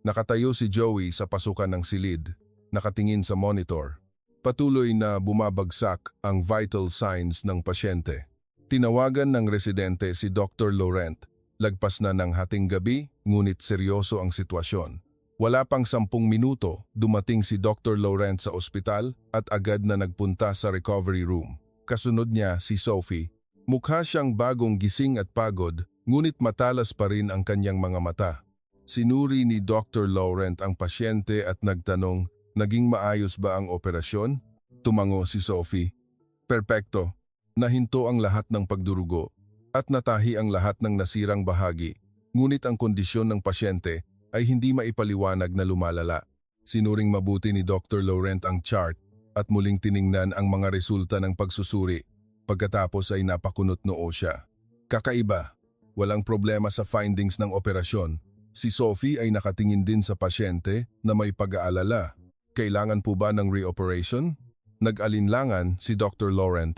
Nakatayo si Joey sa pasukan ng silid, nakatingin sa monitor. Patuloy na bumabagsak ang vital signs ng pasyente. Tinawagan ng residente si Dr. Laurent. Lagpas na ng hating gabi, ngunit seryoso ang sitwasyon. Wala pang 10 minuto, dumating si Dr. Laurent sa ospital at agad na nagpunta sa recovery room. Kasunod niya si Sophie. Mukha siyang bagong gising at pagod, ngunit matalas pa rin ang kanyang mga mata. Sinuri ni Dr. Laurent ang pasyente at nagtanong, naging maayos ba ang operasyon? Tumango si Sophie. Perpekto. Nahinto ang lahat ng pagdurugo at natahi ang lahat ng nasirang bahagi. Ngunit ang kondisyon ng pasyente ay hindi maipaliwanag na lumalala. Sinuring mabuti ni Dr. Laurent ang chart at muling tiningnan ang mga resulta ng pagsusuri. Pagkatapos ay napakunot noo siya. Kakaiba. Walang problema sa findings ng operasyon. Si Sophie ay nakatingin din sa pasyente na may pag-aalala. Kailangan po ba ng reoperation? Nag-alinlangan si Dr. Laurent.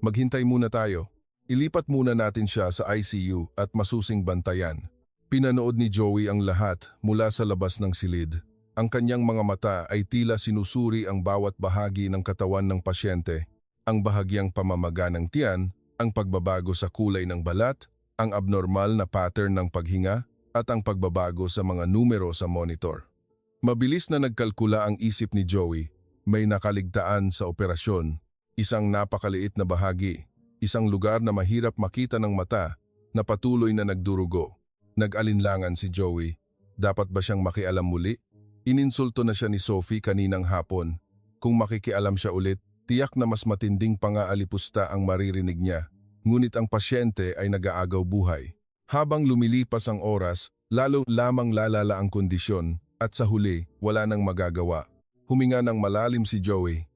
Maghintay muna tayo. Ilipat muna natin siya sa ICU at masusing bantayan. Pinanood ni Joey ang lahat mula sa labas ng silid. Ang kanyang mga mata ay tila sinusuri ang bawat bahagi ng katawan ng pasyente. Ang bahagyang pamamaga ng tiyan, ang pagbabago sa kulay ng balat, ang abnormal na pattern ng paghinga, at ang pagbabago sa mga numero sa monitor. Mabilis na nagkalkula ang isip ni Joey. May nakaligtaan sa operasyon, isang napakaliit na bahagi, isang lugar na mahirap makita ng mata na patuloy na nagdurugo. Nag-alinlangan si Joey. Dapat ba siyang makialam muli? Ininsulto na siya ni Sophie kaninang hapon. Kung makikialam siya ulit, tiyak na mas matinding pang-aalipusta ang maririnig niya. ngunit ang pasyente ay nag-aagaw buhay. Habang lumilipas ang oras, lalo lamang lalala ang kondisyon at sa huli, wala nang magagawa. Huminga ng malalim si Joey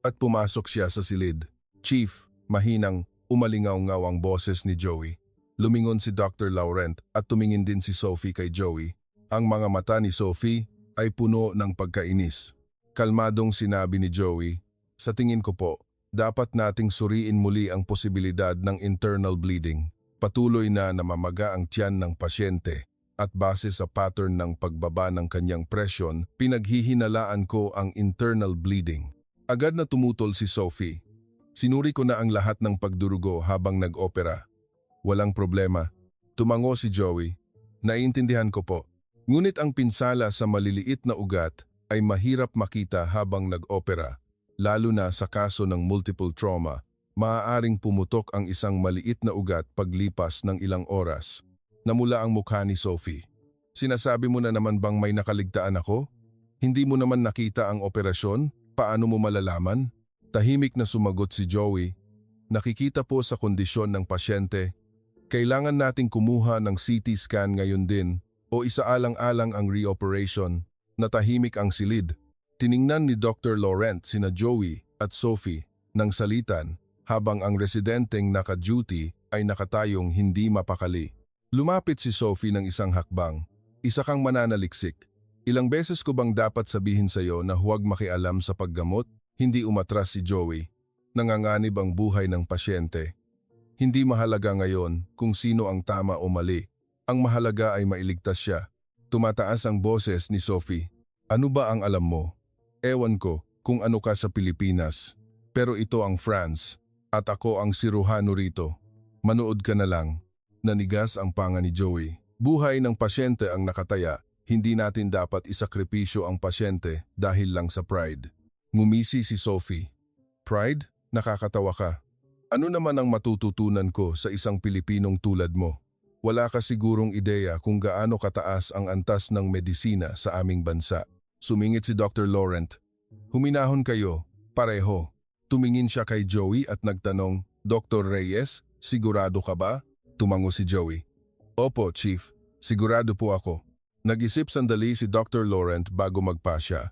at pumasok siya sa silid. Chief, mahinang umalingaw-ngaw ang boses ni Joey. Lumingon si Dr. Laurent at tumingin din si Sophie kay Joey. Ang mga mata ni Sophie ay puno ng pagkainis. Kalmadong sinabi ni Joey, "Sa tingin ko po, dapat nating suriin muli ang posibilidad ng internal bleeding. Patuloy na namamaga ang tiyan ng pasyente at base sa pattern ng pagbaba ng kanyang presyon, pinaghihinalaan ko ang internal bleeding." Agad na tumutol si Sophie. "Sinuri ko na ang lahat ng pagdurugo habang nag-opera. Walang problema." Tumango si Joey. "Naiintindihan ko po. Ngunit ang pinsala sa maliliit na ugat ay mahirap makita habang nag-opera. Lalo na sa kaso ng multiple trauma, maaaring pumutok ang isang maliit na ugat paglipas ng ilang oras." Namula ang mukha ni Sophie. "Sinasabi mo na naman bang may nakaligtaan ako? Hindi mo naman nakita ang operasyon? Paano mo malalaman?" Tahimik na sumagot si Joey. "Nakikita po sa kondisyon ng pasyente. Kailangan nating kumuha ng CT scan ngayon din o isaalang-alang ang re-operation." Natahimik ang silid. Tiningnan ni Dr. Laurent sina Joey at Sophie nang salitan habang ang residenteng naka-duty ay nakatayong hindi mapakali. Lumapit si Sophie ng isang hakbang. "Isa kang mananaliksik. Ilang beses ko bang dapat sabihin sa'yo na huwag makialam sa paggamot?" Hindi umatras si Joey. Nanganganib ang buhay ng pasyente. Hindi mahalaga ngayon kung sino ang tama o mali. Ang mahalaga ay mailigtas siya. Tumataas ang boses ni Sophie. "Ano ba ang alam mo? Ewan ko kung ano ka sa Pilipinas. Pero ito ang France at ako ang siruhano rito. Manood ka na lang." Nanigas ang panga ni Joey. Buhay ng pasyente ang nakataya. Hindi natin dapat isakripisyo ang pasyente dahil lang sa pride. Ngumisi si Sophie. "Pride? Nakakatawa ka. Ano naman ang matututunan ko sa isang Pilipinong tulad mo? Wala ka sigurong ideya kung gaano kataas ang antas ng medisina sa aming bansa." Sumingit si Dr. Laurent. "Huminahon kayo, pareho." Tumingin siya kay Joey at nagtanong, "Dr. Reyes, sigurado ka ba?" Tumango si Joey. "Opo, Chief. Sigurado po ako." Nag-isip sandali si Dr. Laurent bago magpasya.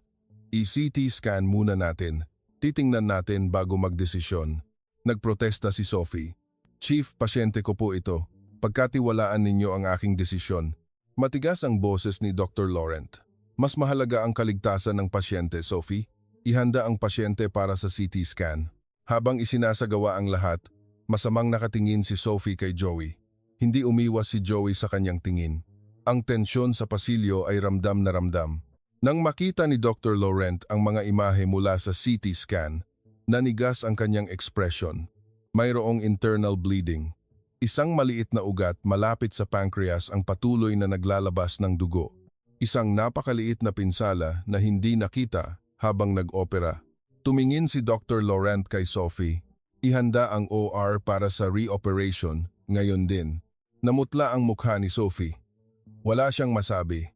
"I-CT scan muna natin. Titingnan natin bago magdesisyon." Nagprotesta si Sophie. "Chief, pasyente ko po ito. Pagkatiwalaan ninyo ang aking desisyon." Matigas ang boses ni Dr. Laurent. "Mas mahalaga ang kaligtasan ng pasyente, Sophie. Ihanda ang pasyente para sa CT scan." Habang isinasagawa ang lahat, masamang nakatingin si Sophie kay Joey. Hindi umiwas si Joey sa kanyang tingin. Ang tensyon sa pasilyo ay ramdam na ramdam. Nang makita ni Dr. Laurent ang mga imahe mula sa CT scan, nanigas ang kanyang ekspresyon. Mayroong internal bleeding. Isang maliit na ugat malapit sa pancreas ang patuloy na naglalabas ng dugo. Isang napakaliit na pinsala na hindi nakita habang nag-opera. Tumingin si Dr. Laurent kay Sophie. Ihanda ang OR para sa re-operation ngayon din. Namutla ang mukha ni Sophie. Wala siyang masabi.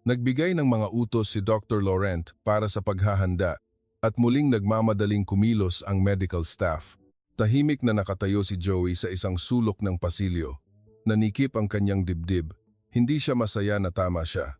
Nagbigay ng mga utos si Dr. Laurent para sa paghahanda at muling nagmamadaling kumilos ang medical staff. Tahimik na nakatayo si Joey sa isang sulok ng pasilyo. Nanikip ang kanyang dibdib. Hindi siya masaya na tama siya.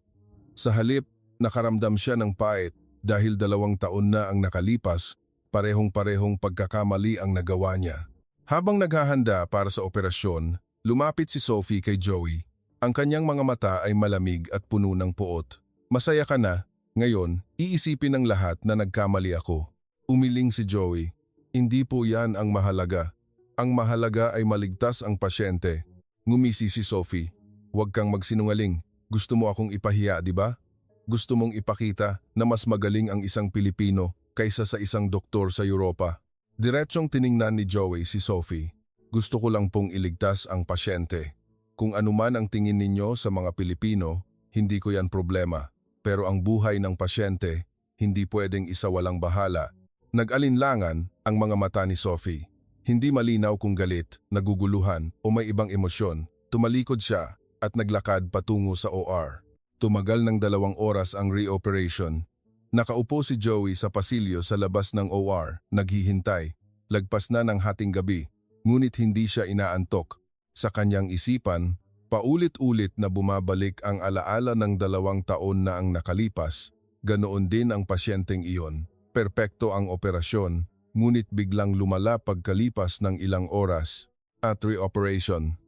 Sa halip, nakaramdam siya ng pait dahil 2 taon na ang nakalipas, parehong-parehong pagkakamali ang nagawa niya. Habang naghahanda para sa operasyon, lumapit si Sophie kay Joey. Ang kanyang mga mata ay malamig at puno ng puot. "Masaya ka na? Ngayon, iisipin ng lahat na nagkamali ako." Umiling si Joey. "Hindi po yan ang mahalaga. Ang mahalaga ay maligtas ang pasyente." Ngumisi si Sophie. "Huwag kang magsinungaling. Gusto mo akong ipahiya, di ba? Gusto mong ipakita na mas magaling ang isang Pilipino kaysa sa isang doktor sa Europa." Diretsong tiningnan ni Joey si Sophie. "Gusto ko lang pong iligtas ang pasyente. Kung anuman ang tingin ninyo sa mga Pilipino, hindi ko yan problema. Pero ang buhay ng pasyente, hindi pwedeng isawalang bahala." Nag-alinlangan ang mga mata ni Sophie. Hindi malinaw kung galit, naguguluhan o may ibang emosyon. Tumalikod siya at naglakad patungo sa OR. Tumagal ng 2 oras ang re-operation. Nakaupo si Joey sa pasilyo sa labas ng OR, naghihintay. Lagpas na ng hating gabi. ngunit hindi siya inaantok. Sa kanyang isipan, paulit-ulit na bumabalik ang alaala ng 2 taon na ang nakalipas. Ganoon din ang pasyenteng iyon. Perpekto ang operasyon, ngunit biglang lumala pagkalipas ng ilang oras at re-operation.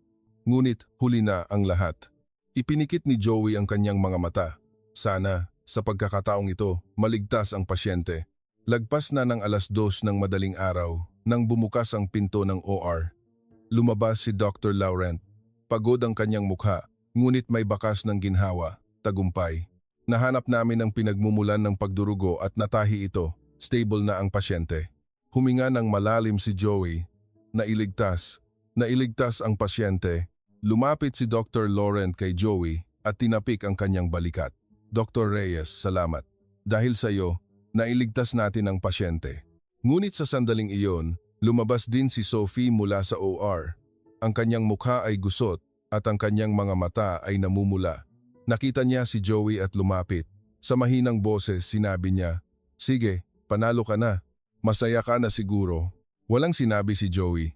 Ngunit huli na ang lahat. Ipinikit ni Joey ang kanyang mga mata. Sana, sa pagkakataong ito, maligtas ang pasyente. Lagpas na ng 2:00 ng madaling araw nang bumukas ang pinto ng OR. Lumabas si Dr. Laurent. Pagod ang kanyang mukha, ngunit may bakas ng ginhawa, tagumpay. Nahanap namin ang pinagmumulan ng pagdurugo at natahi ito. Stable na ang pasyente. Huminga ng malalim si Joey. Nailigtas ang pasyente. Lumapit si Dr. Laurent kay Joey at tinapik ang kanyang balikat. Dr. Reyes, salamat. Dahil sa iyo, nailigtas natin ang pasyente. Ngunit sa sandaling iyon, lumabas din si Sophie mula sa OR. Ang kanyang mukha ay gusot at ang kanyang mga mata ay namumula. Nakita niya si Joey at lumapit. Sa mahinang boses sinabi niya, "Sige, panalo ka na. Masaya ka na siguro." Walang sinabi si Joey.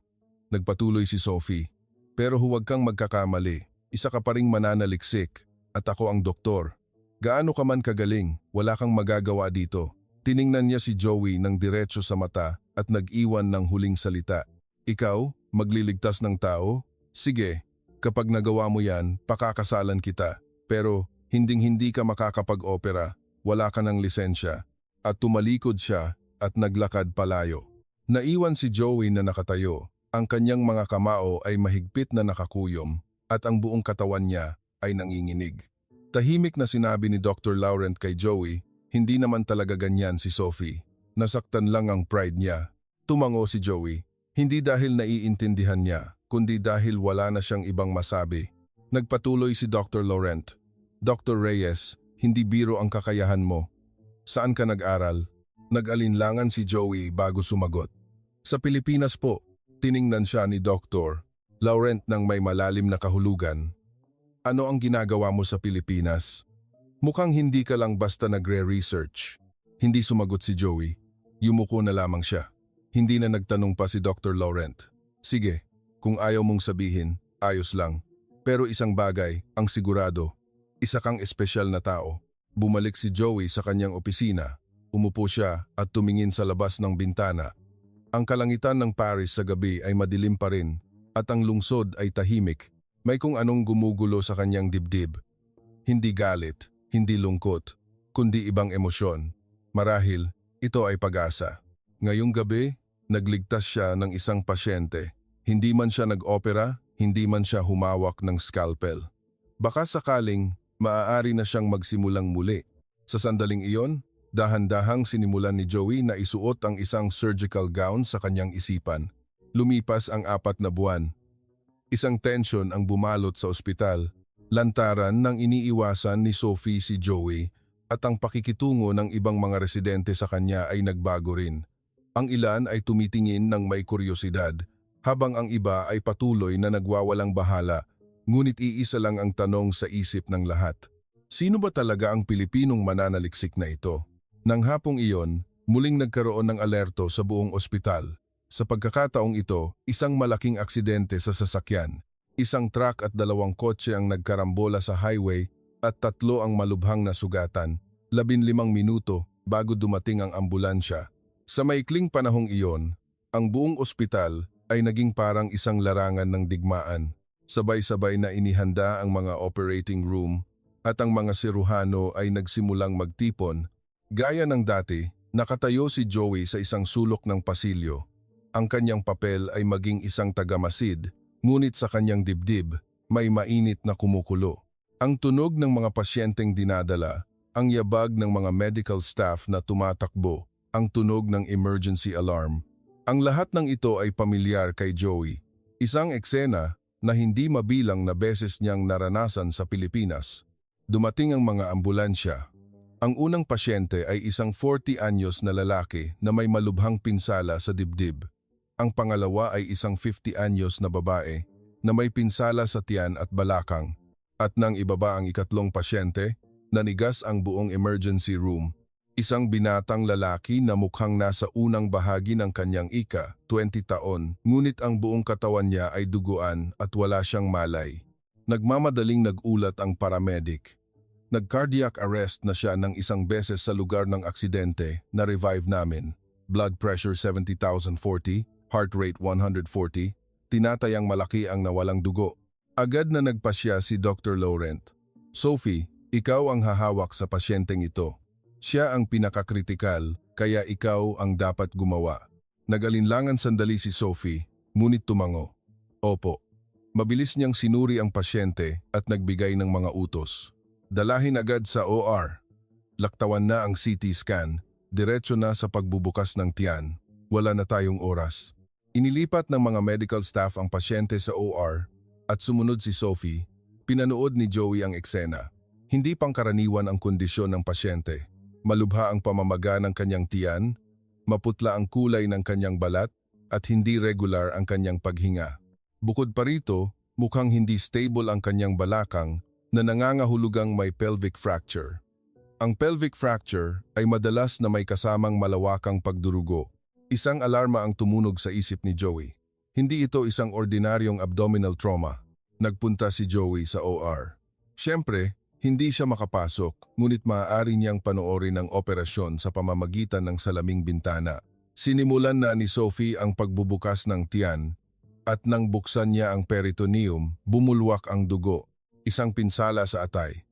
Nagpatuloy si Sophie. "Pero huwag kang magkakamali. Isa ka pa ring mananaliksik at ako ang doktor. Gaano ka man kagaling, wala kang magagawa dito." Tiningnan niya si Joey ng diretso sa mata at nag-iwan ng huling salita. "Ikaw, magliligtas ng tao? Sige, kapag nagawa mo yan, pakakasalan kita. Pero hinding-hindi ka makakapag-opera, wala ka ng lisensya." At tumalikod siya at naglakad palayo. Naiwan si Joey na nakatayo. Ang kanyang mga kamao ay mahigpit na nakakuyom at ang buong katawan niya ay nanginginig. Tahimik na sinabi ni Dr. Laurent kay Joey, "Hindi naman talaga ganyan si Sophie. Nasaktan lang ang pride niya." Tumango si Joey, hindi dahil naiintindihan niya, kundi dahil wala na siyang ibang masabi. Nagpatuloy si Dr. Laurent, "Dr. Reyes, hindi biro ang kakayahan mo. Saan ka nag-aral?" Nag-alinlangan si Joey bago sumagot. "Sa Pilipinas po." Tiningnan siya ni Dr. Laurent ng may malalim na kahulugan. "Ano ang ginagawa mo sa Pilipinas? Mukhang hindi ka lang basta nagre-research." Hindi sumagot si Joey. Yumuko na lamang siya. Hindi na nagtanong pa si Dr. Laurent. "Sige, kung ayaw mong sabihin, ayos lang. Pero isang bagay, ang sigurado, isa kang espesyal na tao." Bumalik si Joey sa kanyang opisina. Umupo siya at tumingin sa labas ng bintana. Ang kalangitan ng Paris sa gabi ay madilim pa rin at ang lungsod ay tahimik. May kung anong gumugulo sa kanyang dibdib. Hindi galit, hindi lungkot, kundi ibang emosyon. Marahil, ito ay pag-asa. Ngayong gabi, nagligtas siya ng isang pasyente. Hindi man siya nag-opera, hindi man siya humawak ng scalpel. Baka sakaling, maaari na siyang magsimulang muli. Sa sandaling iyon, dahan-dahang sinimulan ni Joey na isuot ang isang surgical gown sa kanyang isipan. Lumipas ang 4 na buwan. Isang tensyon ang bumalot sa ospital. Lantaran ng iniiwasan ni Sophie si Joey at ang pakikitungo ng ibang mga residente sa kanya ay nagbago rin. Ang ilan ay tumitingin ng may kuryosidad, habang ang iba ay patuloy na nagwawalang bahala. Ngunit iisa lang ang tanong sa isip ng lahat. Sino ba talaga ang Pilipinong mananaliksik na ito? Nang hapong iyon, muling nagkaroon ng alerto sa buong ospital. Sa pagkakataong ito, isang malaking aksidente sa sasakyan. Isang truck at 2 kotse ang nagkarambola sa highway at 3 ang malubhang na sugatan. 15 minuto bago dumating ang ambulansya. Sa maikling panahong iyon, ang buong ospital ay naging parang isang larangan ng digmaan. Sabay-sabay na inihanda ang mga operating room at ang mga siruhano ay nagsimulang magtipon. Gaya ng dati, nakatayo si Joey sa isang sulok ng pasilyo. Ang kanyang papel ay maging isang tagamasid, ngunit sa kanyang dibdib, may mainit na kumukulo. Ang tunog ng mga pasyenteng dinadala, ang yabag ng mga medical staff na tumatakbo, ang tunog ng emergency alarm. Ang lahat ng ito ay pamilyar kay Joey. Isang eksena na hindi mabilang na beses niyang naranasan sa Pilipinas. Dumating ang mga ambulansya. Ang unang pasyente ay isang 40 anyos na lalaki na may malubhang pinsala sa dibdib. Ang pangalawa ay isang 50 anyos na babae na may pinsala sa tiyan at balakang. At nang ibaba ang ikatlong pasyente, nanigas ang buong emergency room. Isang binatang lalaki na mukhang nasa unang bahagi ng kanyang 20 taon, ngunit ang buong katawan niya ay duguan at wala siyang malay. Nagmamadaling nag-ulat ang paramedic. Nag-cardiac arrest na siya ng isang beses sa lugar ng aksidente, na-revive namin. Blood pressure 70,040, heart rate 140, tinatayang malaki ang nawalang dugo. Agad na nagpasya si Dr. Laurent. Sophie, ikaw ang hahawak sa pasyenteng ito. Siya ang pinakakritikal, kaya ikaw ang dapat gumawa. Nag-alinlangan sandali si Sophie, ngunit tumango. Opo. Mabilis niyang sinuri ang pasyente at nagbigay ng mga utos. Dalahin agad sa OR. Laktawan na ang CT scan, diretso na sa pagbubukas ng tiyan. Wala na tayong oras. Inilipat ng mga medical staff ang pasyente sa OR at sumunod si Sophie. Pinanood ni Joey ang eksena. Hindi pangkaraniwan ang kondisyon ng pasyente. Malubha ang pamamaga ng kanyang tiyan, maputla ang kulay ng kanyang balat, at hindi regular ang kanyang paghinga. Bukod pa rito, mukhang hindi stable ang kanyang balakang na nangangahulugang may pelvic fracture. Ang pelvic fracture ay madalas na may kasamang malawakang pagdurugo. Isang alarma ang tumunog sa isip ni Joey. Hindi ito isang ordinaryong abdominal trauma. Nagpunta si Joey sa OR. Siyempre, hindi siya makapasok, ngunit maaari niyang panoorin ang operasyon sa pamamagitan ng salaming bintana. Sinimulan na ni Sophie ang pagbubukas ng tiyan at nang buksan niya ang peritoneum, bumulwak ang dugo. Isang pinsala sa atay.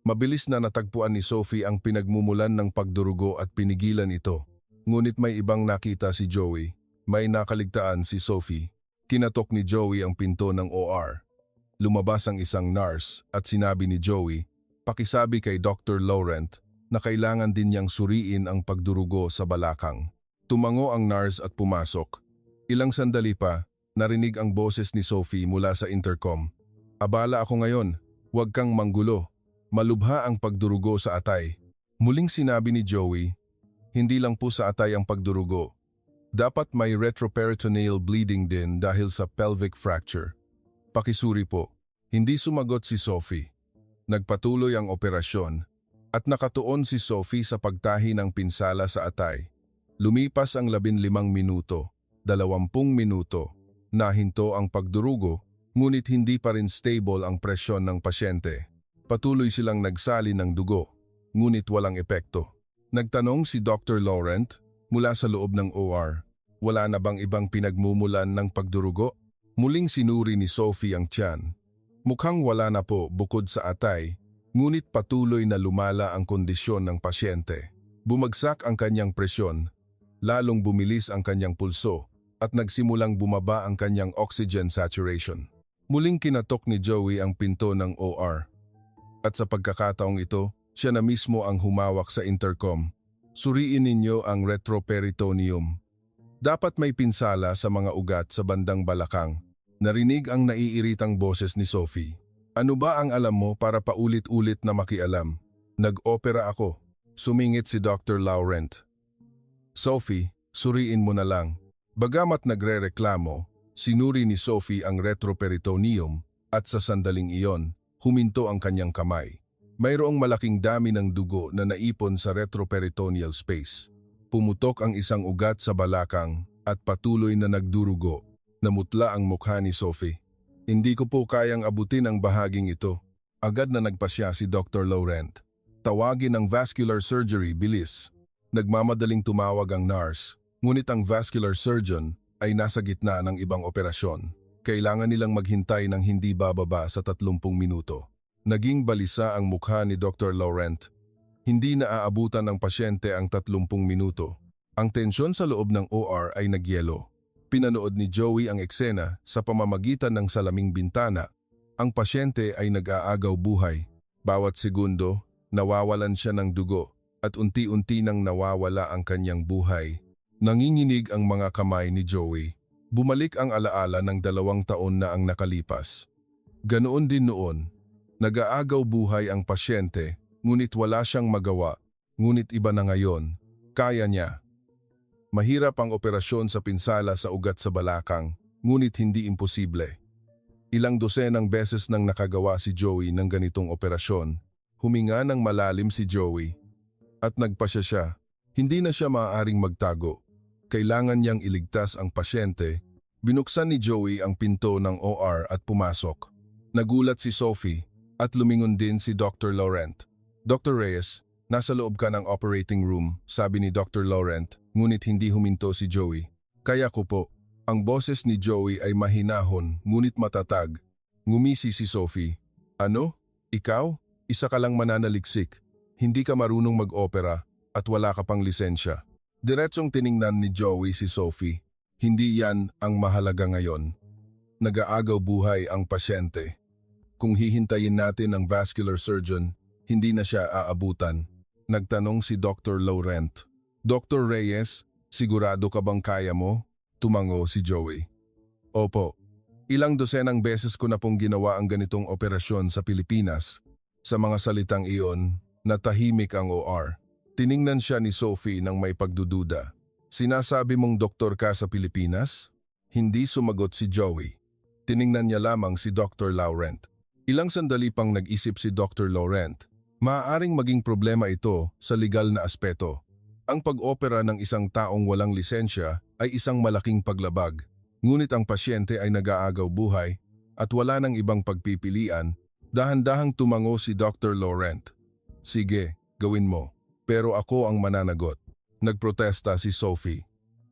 Mabilis na natagpuan ni Sophie ang pinagmumulan ng pagdurugo at pinigilan ito. Ngunit may ibang nakita si Joey. May nakaligtaan si Sophie. Kinatok ni Joey ang pinto ng OR. Lumabas ang isang nurse at sinabi ni Joey, pakisabi kay Dr. Laurent na kailangan din niyang suriin ang pagdurugo sa balakang. Tumango ang nurse at pumasok. Ilang sandali pa, narinig ang boses ni Sophie mula sa intercom. Abala ako ngayon, huwag kang manggulo. Malubha ang pagdurugo sa atay. Muling sinabi ni Joey, hindi lang po sa atay ang pagdurugo. Dapat may retroperitoneal bleeding din dahil sa pelvic fracture. Pakisuri po. Hindi sumagot si Sophie. Nagpatuloy ang operasyon at nakatuon si Sophie sa pagtahi ng pinsala sa atay. Lumipas ang 15 minuto, 20 minuto, nahinto ang pagdurugo, ngunit hindi pa rin stable ang presyon ng pasyente. Patuloy silang nagsali ng dugo, ngunit walang epekto. Nagtanong si Dr. Laurent mula sa loob ng OR, wala na bang ibang pinagmumulan ng pagdurugo? Muling sinuri ni Sophie ang tiyan. Mukhang wala na po bukod sa atay, ngunit patuloy na lumala ang kondisyon ng pasyente. Bumagsak ang kanyang presyon, lalong bumilis ang kanyang pulso, at nagsimulang bumaba ang kanyang oxygen saturation. Muling kinatok ni Joey ang pinto ng OR. At sa pagkakataong ito, siya na mismo ang humawak sa intercom. Suriin ninyo ang retroperitoneum. Dapat may pinsala sa mga ugat sa bandang balakang. Narinig ang naiiritang boses ni Sophie. Ano ba ang alam mo para paulit-ulit na makialam? Nag-opera ako. Sumingit si Dr. Laurent. Sophie, suriin mo na lang. Bagamat nagre-reklamo, sinuri ni Sophie ang retroperitoneum at sa sandaling iyon, huminto ang kanyang kamay. Mayroong malaking dami ng dugo na naipon sa retroperitoneal space. Pumutok ang isang ugat sa balakang at patuloy na nagdurugo. Namutla ang mukha ni Sophie. Hindi ko po kayang abutin ang bahaging ito. Agad na nagpasya si Dr. Laurent. Tawagin ang vascular surgery, bilis. Nagmamadaling tumawag ang nurse. Ngunit ang vascular surgeon ay nasa gitna ng ibang operasyon. Kailangan nilang maghintay ng hindi bababa sa 30 minuto. Naging balisa ang mukha ni Dr. Laurent. Hindi na aabutan ng pasyente ang 30 minuto. Ang tensyon sa loob ng OR ay nagyelo. Pinanood ni Joey ang eksena sa pamamagitan ng salaming bintana. Ang pasyente ay nag-aagaw buhay. Bawat segundo, nawawalan siya ng dugo at unti-unti nang nawawala ang kanyang buhay. Nanginginig ang mga kamay ni Joey. Bumalik ang alaala ng 2 taon na ang nakalipas. Ganoon din noon, nag-aagaw buhay ang pasyente, ngunit wala siyang magawa, ngunit iba na ngayon, kaya niya. Mahirap ang operasyon sa pinsala sa ugat sa balakang, ngunit hindi imposible. Ilang dosenang beses nang nakagawa si Joey ng ganitong operasyon, huminga ng malalim si Joey. at nagpasya siya. Hindi na siya maaaring magtago. Kailangan niyang iligtas ang pasyente. Binuksan ni Joey ang pinto ng OR at pumasok. Nagulat si Sophie at lumingon din si Dr. Laurent. Dr. Reyes, nasa loob ka ng operating room, sabi ni Dr. Laurent, ngunit hindi huminto si Joey. Kaya ko po. Ang boses ni Joey ay mahinahon ngunit matatag. Ngumisi si Sophie. Ano? Ikaw? Isa ka lang mananaliksik. Hindi ka marunong mag-opera at wala ka pang lisensya. Diretsong tiningnan ni Joey si Sophie. Hindi yan ang mahalaga ngayon. Nag-aagaw buhay ang pasyente. Kung hihintayin natin ang vascular surgeon, hindi na siya aabutan. Nagtanong si Dr. Laurent. Dr. Reyes, sigurado ka bang kaya mo? Tumango si Joey. Opo. Ilang dosenang beses ko na pong ginawa ang ganitong operasyon sa Pilipinas. Sa mga salitang iyon, natahimik ang OR. Tiningnan siya ni Sophie nang may pagdududa. Sinasabi mong doktor ka sa Pilipinas? Hindi sumagot si Joey. Tiningnan niya lamang si Dr. Laurent. Ilang sandali pang nag-isip si Dr. Laurent. Maaaring maging problema ito sa legal na aspeto. Ang pag-opera ng isang taong walang lisensya ay isang malaking paglabag. Ngunit ang pasyente ay nag-aagaw buhay at wala nang ibang pagpipilian. Dahan-dahang tumango si Dr. Laurent. Sige, gawin mo. Pero ako ang mananagot. Nagprotesta si Sophie.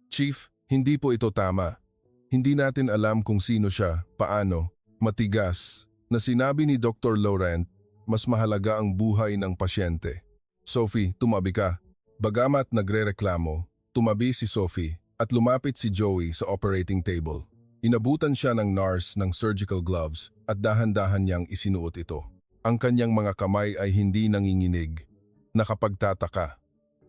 Chief, hindi po ito tama. Hindi natin alam kung sino siya, paano, matigas, na sinabi ni Dr. Laurent, mas mahalaga ang buhay ng pasyente. Sophie, tumabi ka. Bagamat nagrereklamo, tumabi si Sophie at lumapit si Joey sa operating table. Inabutan siya ng nurse ng surgical gloves at dahan-dahan niyang isinuot ito. Ang kanyang mga kamay ay hindi nanginginig. Nakapagtataka.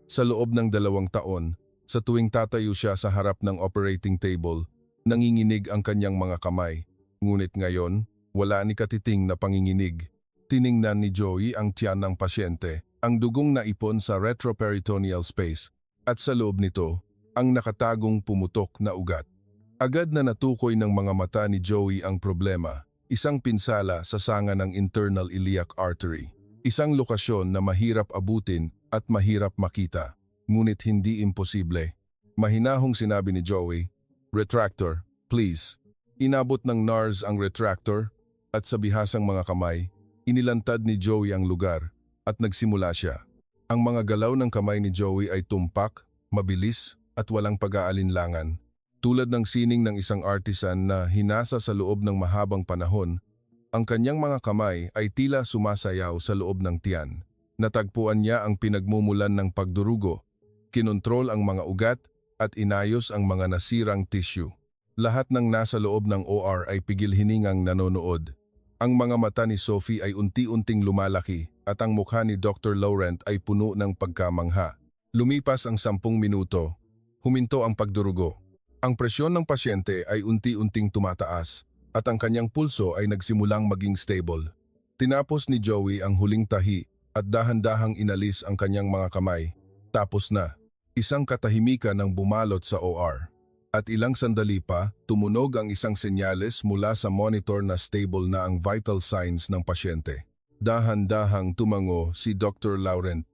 Sa loob ng 2 taon, sa tuwing tatayo siya sa harap ng operating table, nanginginig ang kanyang mga kamay. Ngunit ngayon, wala ni katiting na panginginig. Tiningnan ni Joey ang tiyan ng pasyente, ang dugong naipon sa retroperitoneal space, at sa loob nito, ang nakatagong pumutok na ugat. Agad na natukoy ng mga mata ni Joey ang problema, isang pinsala sa sanga ng internal iliac artery. Isang lokasyon na mahirap abutin at mahirap makita, ngunit hindi imposible. Mahinahong sinabi ni Joey, "Retractor, please." Inabot ng nurse ang retractor at sa bihasang mga kamay, inilantad ni Joey ang lugar at nagsimula siya. Ang mga galaw ng kamay ni Joey ay tumpak, mabilis at walang pag-aalinlangan. Tulad ng sining ng isang artisan na hinasa sa loob ng mahabang panahon, ang kanyang mga kamay ay tila sumasayaw sa loob ng tiyan. Natagpuan niya ang pinagmumulan ng pagdurugo, kinontrol ang mga ugat at inayos ang mga nasirang tissue. Lahat ng nasa loob ng OR ay pigil-hiningang nanonood. Ang mga mata ni Sophie ay unti-unting lumalaki at ang mukha ni Dr. Laurent ay puno ng pagkamangha. Lumipas ang 10 minuto, huminto ang pagdurugo. Ang presyon ng pasyente ay unti-unting tumataas at ang kanyang pulso ay nagsimulang maging stable. Tinapos ni Joey ang huling tahi at dahan-dahang inalis ang kanyang mga kamay. Tapos na, isang katahimikan ang bumalot sa OR. At ilang sandali pa, tumunog ang isang senyales mula sa monitor na stable na ang vital signs ng pasyente. Dahan-dahang tumango si Dr. Laurent.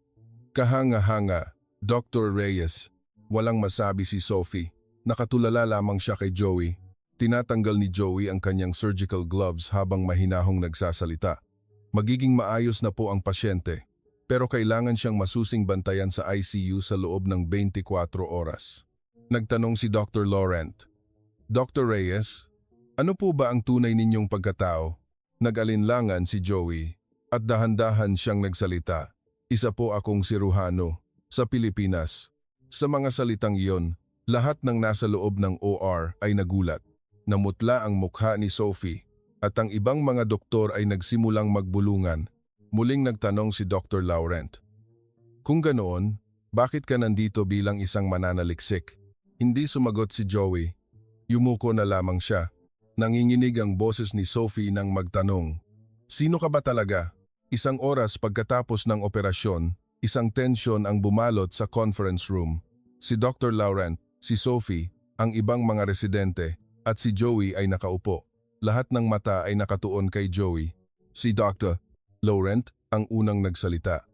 Kahanga-hanga, Dr. Reyes. Walang masabi si Sophie. Nakatulala lamang siya kay Joey. Tinatanggal ni Joey ang kanyang surgical gloves habang mahinahong nagsasalita. Magiging maayos na po ang pasyente, pero kailangan siyang masusing bantayan sa ICU sa loob ng 24 oras. Nagtanong si Dr. Laurent. Dr. Reyes, ano po ba ang tunay ninyong pagkatao? Nag-alinlangan si Joey at dahan-dahan siyang nagsalita. Isa po akong siruhano sa Pilipinas. Sa mga salitang iyon, lahat ng nasa loob ng OR ay nagulat. Namutla ang mukha ni Sophie at ang ibang mga doktor ay nagsimulang magbulungan. Muling nagtanong si Dr. Laurent. Kung ganoon, bakit ka nandito bilang isang mananaliksik? Hindi sumagot si Joey. Yumuko na lamang siya. Nanginginig ang boses ni Sophie nang magtanong. Sino ka ba talaga? Isang oras pagkatapos ng operasyon, isang tensyon ang bumalot sa conference room. Si Dr. Laurent, si Sophie, ang ibang mga residente, at si Joey ay nakaupo. Lahat ng mata ay nakatuon kay Joey. Si Dr. Laurent ang unang nagsalita.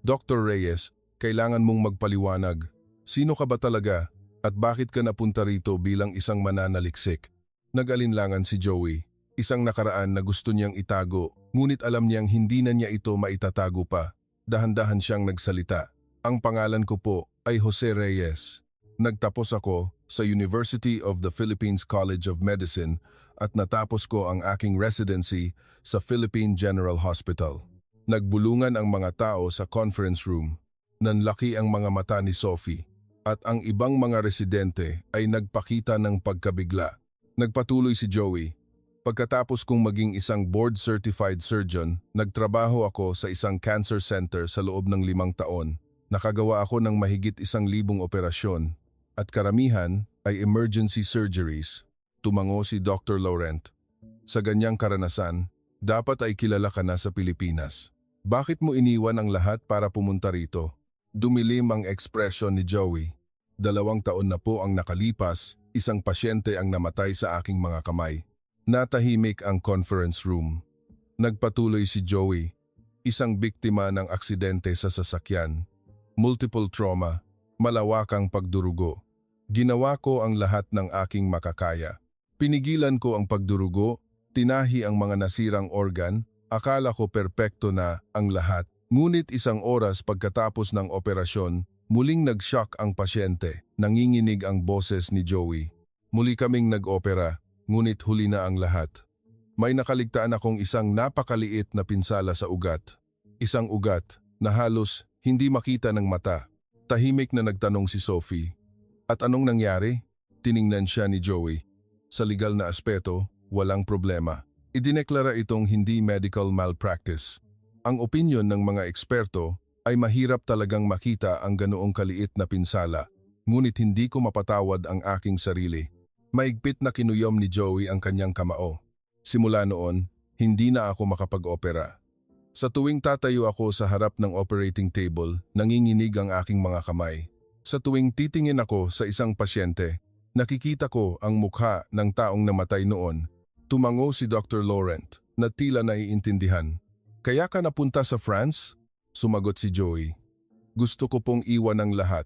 Dr. Reyes, kailangan mong magpaliwanag. Sino ka ba talaga at bakit ka napunta rito bilang isang mananaliksik? Nag-alinlangan si Joey, isang nakaraan na gusto niyang itago, ngunit alam niyang hindi na niya ito maitatago pa. Dahan-dahan siyang nagsalita. Ang pangalan ko po ay Jose Reyes. Nagtapos ako sa University of the Philippines College of Medicine at natapos ko ang aking residency sa Philippine General Hospital. Nagbulungan ang mga tao sa conference room. Nanlaki ang mga mata ni Sophie at ang ibang mga residente ay nagpakita ng pagkabigla. Nagpatuloy si Joey. Pagkatapos kong maging isang board-certified surgeon, nagtrabaho ako sa isang cancer center sa loob ng 5 taon. Nakagawa ako ng mahigit 1,000 operasyon at karamihan ay emergency surgeries. Tumango si Dr. Laurent. Sa ganyang karanasan, dapat ay kilala ka na sa Pilipinas. Bakit mo iniwan ang lahat para pumunta rito? Dumilim ang ekspresyon ni Joey. 2 taon na po ang nakalipas, isang pasyente ang namatay sa aking mga kamay. Natahimik ang conference room. Nagpatuloy si Joey, isang biktima ng aksidente sa sasakyan. Multiple trauma, malawakang pagdurugo. Ginawa ko ang lahat ng aking makakaya. Pinigilan ko ang pagdurugo, tinahi ang mga nasirang organ, akala ko perpekto na ang lahat. Ngunit 1 oras pagkatapos ng operasyon, muling nag-shock ang pasyente. Nanginginig ang boses ni Joey. Muli kaming nag-opera, ngunit huli na ang lahat. May nakaligtaan akong isang napakaliit na pinsala sa ugat. Isang ugat na halos hindi makita ng mata. Tahimik na nagtanong si Sophie. At anong nangyari? Tiningnan siya ni Joey. Sa legal na aspeto, walang problema. Idineklara itong hindi medical malpractice. Ang opinyon ng mga eksperto ay mahirap talagang makita ang ganoong kaliit na pinsala, ngunit hindi ko mapatawad ang aking sarili. Maigpit na kinuyom ni Joey ang kanyang kamao. Simula noon, hindi na ako makapag-opera. Sa tuwing tatayo ako sa harap ng operating table, nanginginig ang aking mga kamay. Sa tuwing titingin ako sa isang pasyente, nakikita ko ang mukha ng taong namatay noon. Tumango si Dr. Laurent na tila naiintindihan. Kaya ka napunta sa France? Sumagot si Joey. Gusto ko pong iwan ang lahat.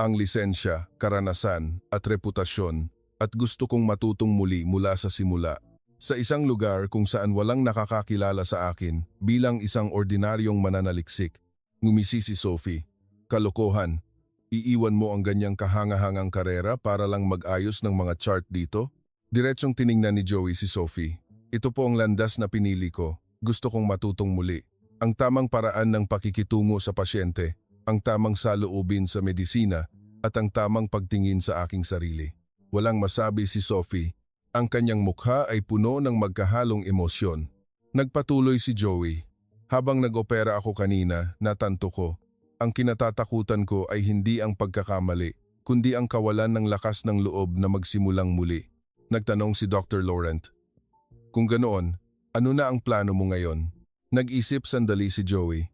Ang lisensya, karanasan at reputasyon at gusto kong matutong muli mula sa simula. Sa isang lugar kung saan walang nakakakilala sa akin bilang isang ordinaryong mananaliksik. Ngumisi si Sophie. Kalokohan. Iiwan mo ang ganyang kahanga-hangang karera para lang mag-ayos ng mga chart dito? Diretsong tiningnan ni Joey si Sophie. Ito po ang landas na pinili ko. Gusto kong matutong muli. Ang tamang paraan ng pakikitungo sa pasyente, ang tamang saloobin sa medisina, at ang tamang pagtingin sa aking sarili. Walang masabi si Sophie. Ang kanyang mukha ay puno ng magkahalong emosyon. Nagpatuloy si Joey. Habang nag-opera ako kanina, natanto ko, ang kinatatakutan ko ay hindi ang pagkakamali, kundi ang kawalan ng lakas ng loob na magsimulang muli. Nagtanong si Dr. Laurent. Kung ganoon, ano na ang plano mo ngayon? Nag-isip sandali si Joey.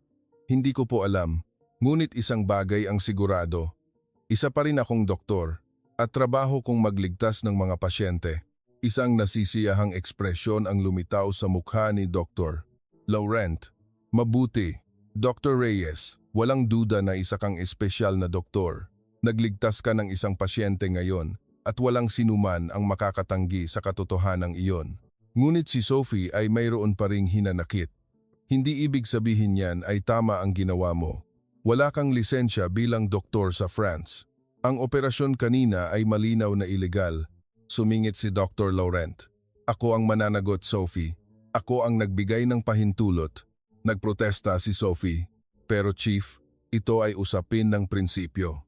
Hindi ko po alam, ngunit isang bagay ang sigurado. Isa pa rin akong doktor at trabaho kong magligtas ng mga pasyente. Isang nasisiyahang ekspresyon ang lumitaw sa mukha ni Dr. Laurent. Mabuti. Dr. Reyes, walang duda na isa kang espesyal na doktor. Nagligtas ka ng isang pasyente ngayon at walang sinuman ang makakatanggi sa katotohanang iyon. Ngunit si Sophie ay mayroon pa ring hinanakit. Hindi ibig sabihin niyan ay tama ang ginawa mo. Wala kang lisensya bilang doktor sa France. Ang operasyon kanina ay malinaw na ilegal. Sumingit si Dr. Laurent. Ako ang mananagot, Sophie. Ako ang nagbigay ng pahintulot. Nagprotesta si Sophie. Pero Chief, ito ay usapin ng prinsipyo.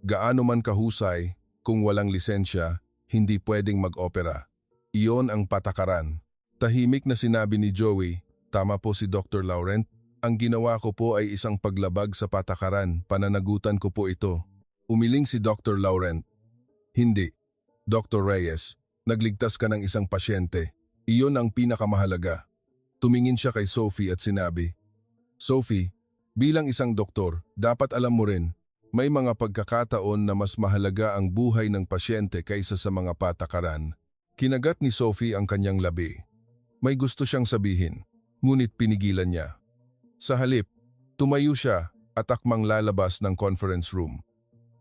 Gaano man kahusay, kung walang lisensya, hindi pwedeng mag-opera. Iyon ang patakaran. Tahimik na sinabi ni Joey, tama po si Dr. Laurent, ang ginawa ko po ay isang paglabag sa patakaran, pananagutan ko po ito. Umiling si Dr. Laurent. Hindi. Dr. Reyes, nagligtas ka ng isang pasyente. Iyon ang pinakamahalaga. Tumingin siya kay Sophie at sinabi, Sophie, bilang isang doktor, dapat alam mo rin, may mga pagkakataon na mas mahalaga ang buhay ng pasyente kaysa sa mga patakaran. Kinagat ni Sophie ang kanyang labi. May gusto siyang sabihin, ngunit pinigilan niya. Sa halip, tumayo siya at akmang lalabas ng conference room.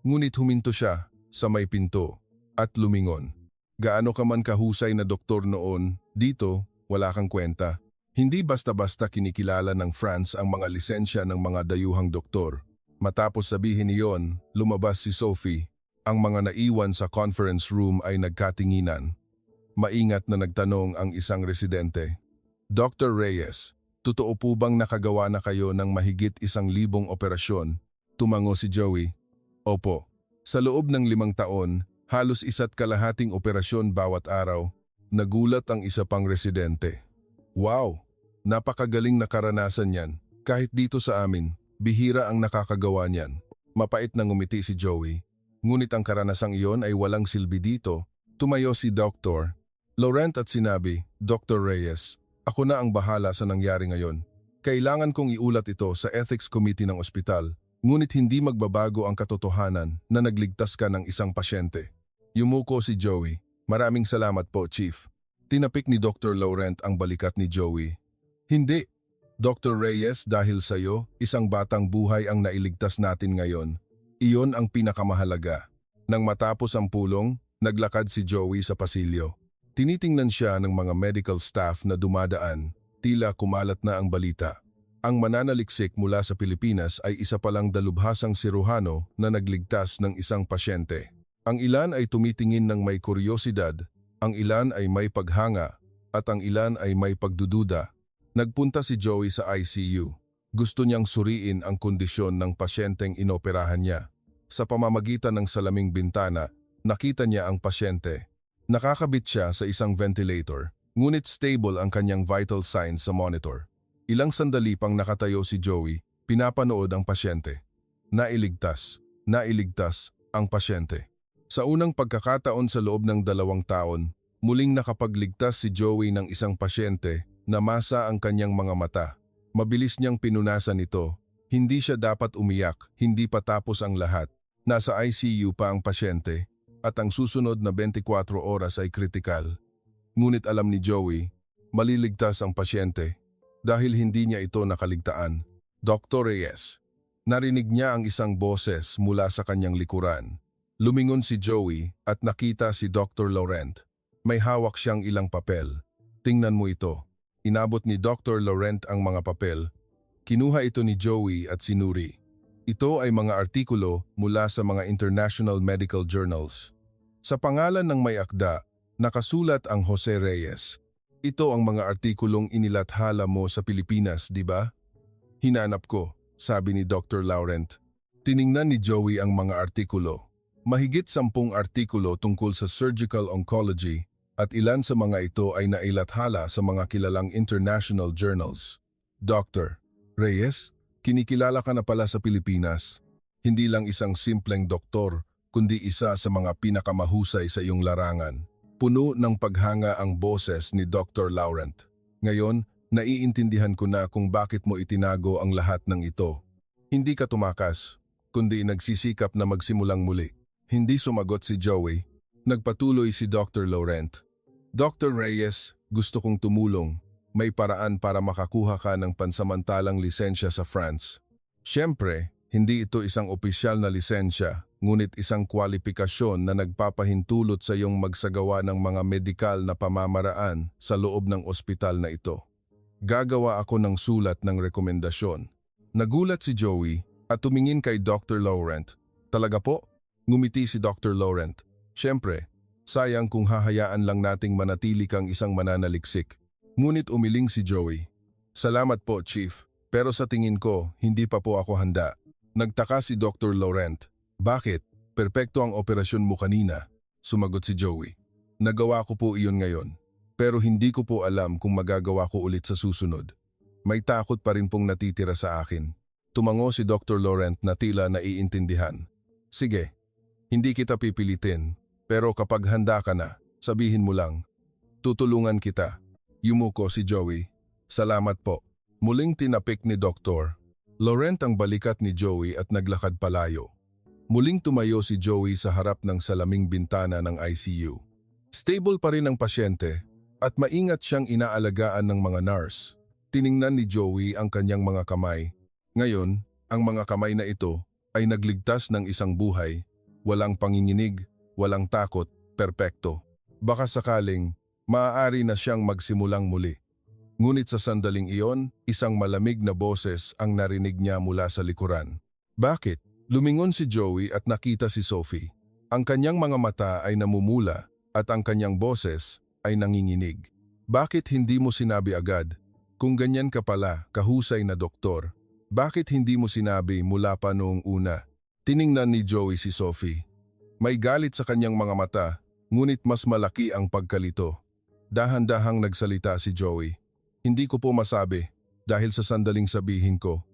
Ngunit huminto siya sa may pinto at lumingon. Gaano ka man kahusay na doktor noon, dito wala kang kwenta. Hindi basta-basta kinikilala ng France ang mga lisensya ng mga dayuhang doktor. Matapos sabihin niyon, lumabas si Sophie. Ang mga naiwan sa conference room ay nagkatinginan. Maingat na nagtanong ang isang residente. Dr. Reyes, totoo po bang nakagawa na kayo ng mahigit 1,000 operasyon? Tumango si Joey. Opo. Sa loob ng 5 taon, halos 1.5 operasyon bawat araw. Nagulat ang isa pang residente. Wow! Napakagaling na karanasan yan. Kahit dito sa amin, bihira ang nakakagawa niyan. Mapait na ngumiti si Joey. Ngunit ang karanasang iyon ay walang silbi dito. Tumayo si Dr. Laurent at sinabi, Dr. Reyes, ako na ang bahala sa nangyari ngayon. Kailangan kong iulat ito sa Ethics Committee ng ospital, ngunit hindi magbabago ang katotohanan na nagligtas ka ng isang pasyente. Yumuko si Joey. Maraming salamat po, Chief. Tinapik ni Dr. Laurent ang balikat ni Joey. Hindi. Dr. Reyes, dahil sa iyo, isang batang buhay ang nailigtas natin ngayon. Iyon ang pinakamahalaga. Nang matapos ang pulong, naglakad si Joey sa pasilyo. Tinitingnan siya ng mga medical staff na dumadaan, tila kumalat na ang balita. Ang mananaliksik mula sa Pilipinas ay isa palang dalubhasang siruhano na nagligtas ng isang pasyente. Ang ilan ay tumitingin ng may kuryosidad, ang ilan ay may paghanga, at ang ilan ay may pagdududa. Nagpunta si Joey sa ICU. Gusto niyang suriin ang kondisyon ng pasyenteng inoperahan niya. Sa pamamagitan ng salaming bintana, nakita niya ang pasyente. Nakakabit siya sa isang ventilator, ngunit stable ang kanyang vital signs sa monitor. Ilang sandali pang nakatayo si Joey, pinapanood ang pasyente. Nailigtas ang pasyente. Sa unang pagkakataon sa loob ng 2 taon, muling nakapagligtas si Joey ng isang pasyente na masa ang kanyang mga mata. Mabilis niyang pinunasan ito. Hindi siya dapat umiyak, hindi pa tapos ang lahat. Nasa ICU pa ang pasyente at ang susunod na 24 oras ay kritikal. Ngunit alam ni Joey, maliligtas ang pasyente dahil hindi niya ito nakaligtaan. Dr. Reyes. Narinig niya ang isang boses mula sa kanyang likuran. Lumingon si Joey at nakita si Dr. Laurent. May hawak siyang ilang papel. Tingnan mo ito. Inabot ni Dr. Laurent ang mga papel. Kinuha ito ni Joey at sinuri. Ito ay mga artikulo mula sa mga international medical journals. Sa pangalan ng may akda, nakasulat ang Jose Reyes. Ito ang mga artikulong inilathala mo sa Pilipinas, di ba? Hinanap ko, sabi ni Dr. Laurent. Tiningnan ni Joey ang mga artikulo. Mahigit 10 artikulo tungkol sa surgical oncology at ilan sa mga ito ay nailathala sa mga kilalang international journals. Dr. Reyes, kinikilala ka na pala sa Pilipinas. Hindi lang isang simpleng doktor, kundi isa sa mga pinakamahusay sa iyong larangan. Puno ng paghanga ang boses ni Dr. Laurent. Ngayon, naiintindihan ko na kung bakit mo itinago ang lahat ng ito. Hindi ka tumakas, kundi nagsisikap na magsimulang muli. Hindi sumagot si Joey. Nagpatuloy si Dr. Laurent. Dr. Reyes, gusto kong tumulong. May paraan para makakuha ka ng pansamantalang lisensya sa France. Siyempre, hindi ito isang opisyal na lisensya, ngunit isang kwalifikasyon na nagpapahintulot sa iyong magsagawa ng mga medikal na pamamaraan sa loob ng ospital na ito. Gagawa ako ng sulat ng rekomendasyon. Nagulat si Joey at tumingin kay Dr. Laurent. Talaga po? Ngumiti si Dr. Laurent. Siyempre, sayang kung hahayaan lang nating manatili kang isang mananaliksik. Ngunit umiling si Joey. Salamat po, Chief. Pero sa tingin ko, hindi pa po ako handa. Nagtaka si Dr. Laurent. Bakit? Perpekto ang operasyon mo kanina. Sumagot si Joey. Nagawa ko po iyon ngayon. Pero hindi ko po alam kung magagawa ko ulit sa susunod. May takot pa rin pong natitira sa akin. Tumango si Dr. Laurent na tila naiintindihan. Sige, hindi kita pipilitin. Pero kapag handa ka na, sabihin mo lang. Tutulungan kita. Yumuko si Joey. Salamat po. Muling tinapik ni Dr. Laurent ang balikat ni Joey at naglakad palayo. Muling tumayo si Joey sa harap ng salaming bintana ng ICU. Stable pa rin ang pasyente at maingat siyang inaalagaan ng mga nurse. Tiningnan ni Joey ang kanyang mga kamay. Ngayon, Ang mga kamay na ito ay nagligtas ng isang buhay, walang panginginig, walang takot, perpekto. Baka sakaling maaari na siyang magsimulang muli. Ngunit sa sandaling iyon, isang malamig na boses ang narinig niya mula sa likuran. Bakit? Lumingon si Joey at nakita si Sophie. Ang kanyang mga mata ay namumula at ang kanyang boses ay nanginginig. Bakit hindi mo sinabi agad? Kung ganyan ka pala, kahusay na doktor, bakit hindi mo sinabi mula pa noong una? Tiningnan ni Joey si Sophie. May galit sa kanyang mga mata, ngunit mas malaki ang pagkalito. Dahan-dahang nagsalita si Joey. Hindi ko po masabi dahil sa sandaling sabihin ko.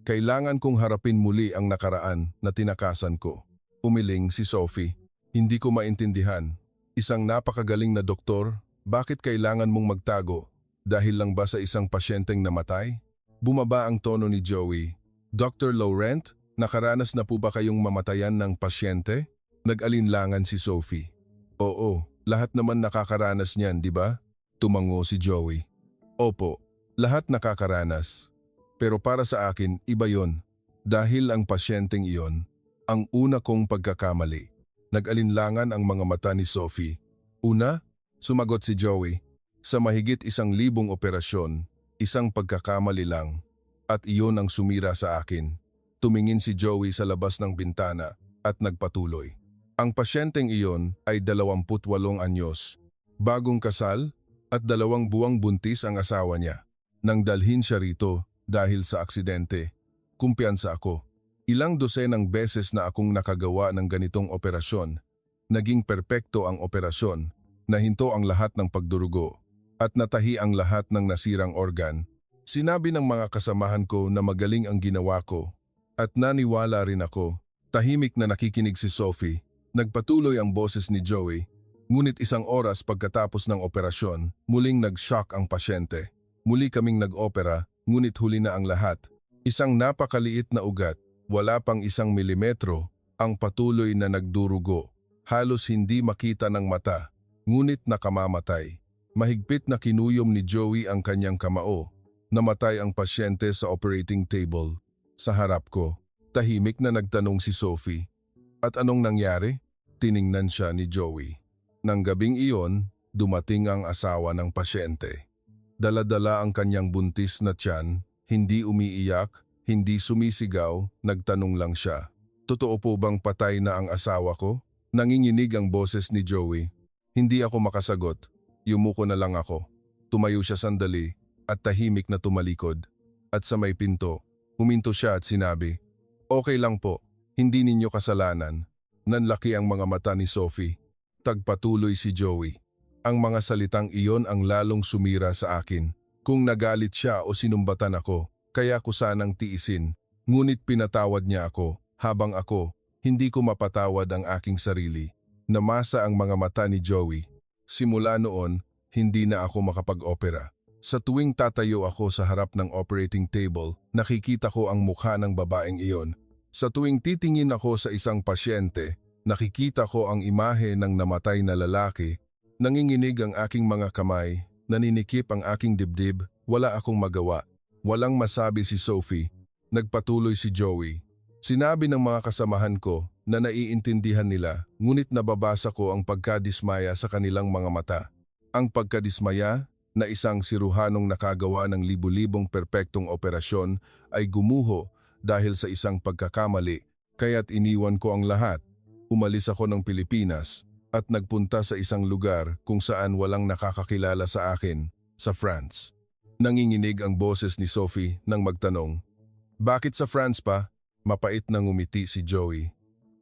Kailangan kong harapin muli ang nakaraan na tinakasan ko. Umiling si Sophie. Hindi ko maintindihan. Isang napakagaling na doktor, bakit kailangan mong magtago? Dahil lang ba sa isang pasyenteng namatay? Bumaba ang tono ni Joey. Dr. Laurent, nakaranas na po ba kayong mamatayan ng pasyente? Nag-alinlangan si Sophie. Oo, lahat naman nakakaranas niyan, di ba? Tumango si Joey. Opo, lahat nakakaranas. Pero para sa akin, iba yon. Dahil ang pasyenteng iyon, ang una kong pagkakamali. Nag-alinlangan ang mga mata ni Sophie. Una, sumagot si Joey. Sa mahigit 1,000 operasyon, isang pagkakamali lang, at iyon ang sumira sa akin. Tumingin si Joey sa labas ng bintana at nagpatuloy. Ang pasyenteng iyon ay 28 anyos, bagong kasal at 2 buwang buntis ang asawa niya. Nang dalhin siya rito dahil sa aksidente, kumpiyansa ako. Ilang dosenang beses na akong nakagawa ng ganitong operasyon. Naging perpekto ang operasyon, nahinto ang lahat ng pagdurugo at natahi ang lahat ng nasirang organ. Sinabi ng mga kasamahan ko na magaling ang ginawa ko at naniwala rin ako. Tahimik na nakikinig si Sophie. Nagpatuloy ang boses ni Joey. Ngunit 1 oras pagkatapos ng operasyon, muling nag-shock ang pasyente. Muli kaming nag-opera, ngunit huli na ang lahat. Isang napakaliit na ugat, wala pang 1 milimetro, ang patuloy na nagdurugo. Halos hindi makita ng mata, ngunit nakamamatay. Mahigpit na kinuyom ni Joey ang kanyang kamao. Namatay ang pasyente sa operating table. Sa harap ko, tahimik na nagtanong si Sophie. At anong nangyari? Tiningnan siya ni Joey. Nang gabing iyon, dumating ang asawa ng pasyente. Dala-dala ang kanyang buntis na tiyan, hindi umiiyak, hindi sumisigaw, nagtanong lang siya. Totoo po bang patay na ang asawa ko? Nanginginig ang boses ni Joey. Hindi ako makasagot. Yumuko na lang ako. Tumayo siya sandali at tahimik na tumalikod. At sa may pinto, huminto siya at sinabi, "Okay lang po, hindi ninyo kasalanan." Nanlaki ang mga mata ni Sophie. Tagpatuloy si Joey. Ang mga salitang iyon ang lalong sumira sa akin. Kung nagalit siya o sinumbatan ako, kaya ko sanang tiisin. Ngunit pinatawad niya ako, habang ako, hindi ko mapatawad ang aking sarili. Namasa ang mga mata ni Joey. Simula noon, hindi na ako makapag-opera. Sa tuwing tatayo ako sa harap ng operating table, nakikita ko ang mukha ng babaeng iyon. Sa tuwing titingin ako sa isang pasyente, nakikita ko ang imahe ng namatay na lalaki. Nanginginig ang aking mga kamay, naninikip ang aking dibdib, wala akong magawa. Walang masabi si Sophie. Nagpatuloy si Joey. Sinabi ng mga kasamahan ko na naiintindihan nila, ngunit nababasa ko ang pagkadismaya sa kanilang mga mata. Ang pagkadismaya na isang siruhanong nakagawa ng libu-libong perpektong operasyon ay gumuho dahil sa isang pagkakamali, kaya't iniwan ko ang lahat. Umalis ako ng Pilipinas at nagpunta sa isang lugar kung saan walang nakakakilala sa akin, sa France. Nanginginig ang boses ni Sophie nang magtanong, "Bakit sa France pa?" Mapait na ngumiti si Joey.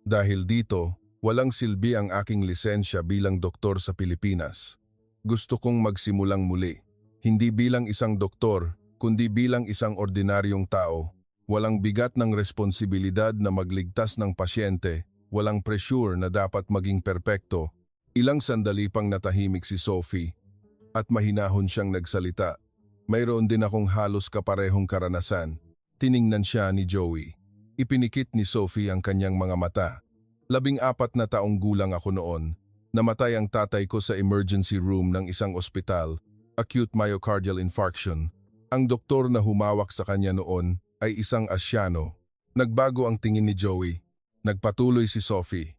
Dahil dito, walang silbi ang aking lisensya bilang doktor sa Pilipinas. Gusto kong magsimulang muli. Hindi bilang isang doktor, kundi bilang isang ordinaryong tao. Walang bigat ng responsibilidad na magligtas ng pasyente, walang pressure na dapat maging perpekto. Ilang sandali pang natahimik si Sophie at mahinahon siyang nagsalita. Mayroon din akong halos kaparehong karanasan. Tiningnan siya ni Joey. Ipinikit ni Sophie ang kanyang mga mata. 14 na taong gulang ako noon. Namatay ang tatay ko sa emergency room ng isang ospital, acute myocardial infarction. Ang doktor na humawak sa kanya noon ay isang Asyano. Nagbago ang tingin ni Joey. Nagpatuloy si Sophie.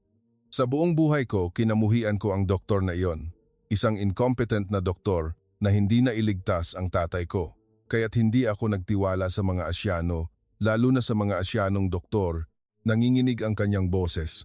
Sa buong buhay ko, kinamuhian ko ang doktor na iyon. Isang incompetent na doktor na hindi na iligtas ang tatay ko. Kaya't hindi ako nagtiwala sa mga Asyano, lalo na sa mga Asyanong doktor, nanginginig ang kanyang boses.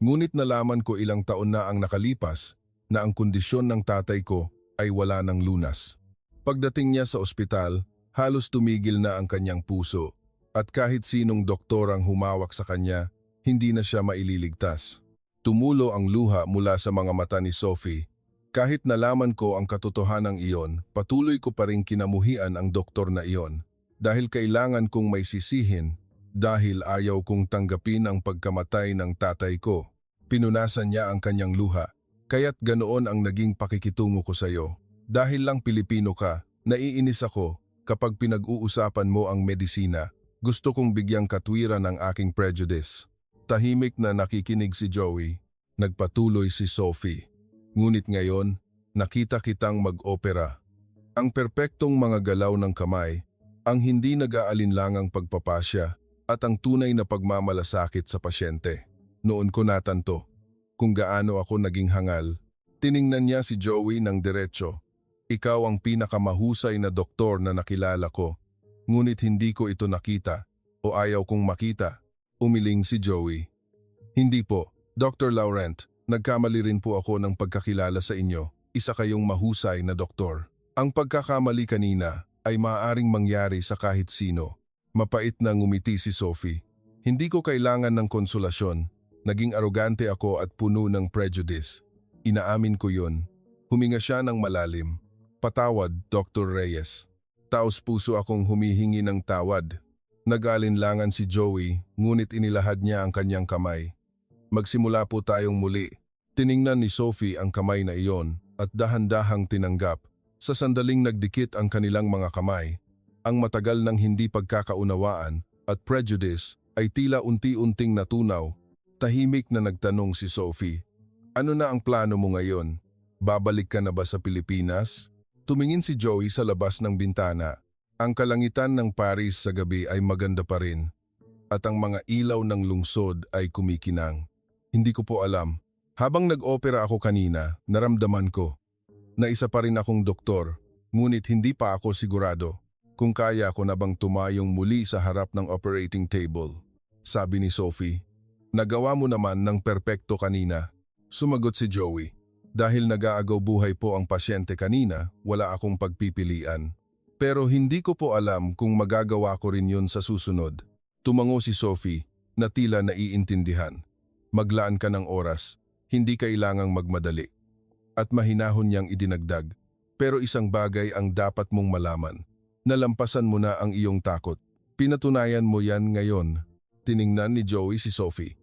Ngunit nalaman ko ilang taon na ang nakalipas na ang kondisyon ng tatay ko ay wala ng lunas. Pagdating niya sa ospital, halos tumigil na ang kanyang puso at kahit sinong doktor ang humawak sa kanya, hindi na siya maililigtas. Tumulo ang luha mula sa mga mata ni Sophie. Kahit nalaman ko ang katotohanan iyon, patuloy ko pa rin kinamuhian ang doktor na iyon dahil kailangan kong may sisihin dahil ayaw kong tanggapin ang pagkamatay ng tatay ko. Pinunasan niya ang kanyang luha, kaya't ganoon ang naging pakikitungo ko sa iyo. Dahil lang Pilipino ka, naiinis ako kapag pinag-uusapan mo ang medisina. Gusto kong bigyang katwiran ang aking prejudice. Tahimik na nakikinig si Joey, nagpatuloy si Sophie. Ngunit ngayon, nakita kitang mag-opera. Ang perpektong mga galaw ng kamay, ang hindi nag-aalinlangang pagpapasya, at ang tunay na pagmamalasakit sa pasyente. Noon ko natanto kung gaano ako naging hangal. Tiningnan niya si Joey ng diretso. Ikaw ang pinakamahusay na doktor na nakilala ko. Ngunit hindi ko ito nakita o ayaw kong makita. Umiling si Joey. Hindi po, Dr. Laurent, nagkamali rin po ako ng pagkakilala sa inyo. Isa kayong mahusay na doktor. Ang pagkakamali kanina ay maaaring mangyari sa kahit sino. Mapait na ngumiti si Sophie. Hindi ko kailangan ng konsolasyon. Naging arogante ako at puno ng prejudice. Inaamin ko yun. Huminga siya ng malalim. Patawad, Dr. Reyes. Taos puso akong humihingi ng tawad. Nag-alinlangan si Joey, ngunit inilahad niya ang kanyang kamay. Magsimula po tayong muli. Tiningnan ni Sophie ang kamay na iyon at dahan-dahang tinanggap. Sa sandaling nagdikit ang kanilang mga kamay, ang matagal ng hindi pagkakaunawaan at prejudice ay tila unti-unting natunaw. Tahimik na nagtanong si Sophie, "Ano na ang plano mo ngayon? Babalik ka na ba sa Pilipinas?" Tumingin si Joey sa labas ng bintana. Ang kalangitan ng Paris sa gabi ay maganda pa rin, at ang mga ilaw ng lungsod ay kumikinang. Hindi ko po alam. Habang nag-opera ako kanina, naramdaman ko na isa pa rin akong doktor, ngunit hindi pa ako sigurado kung kaya ko na bang tumayong muli sa harap ng operating table. Sabi ni Sophie, "Nagawa mo naman ng perpekto kanina." Sumagot si Joey, "Dahil nag-aagaw buhay po ang pasyente kanina, wala akong pagpipilian. Pero hindi ko po alam kung magagawa ko rin yun sa susunod." Tumango si Sophie na tila naiintindihan. "Maglaan ka ng oras, hindi kailangang magmadali." At mahinahon niyang idinagdag, "Pero isang bagay ang dapat mong malaman. Nalampasan mo na ang iyong takot. Pinatunayan mo yan ngayon." Tiningnan ni Joey si Sophie.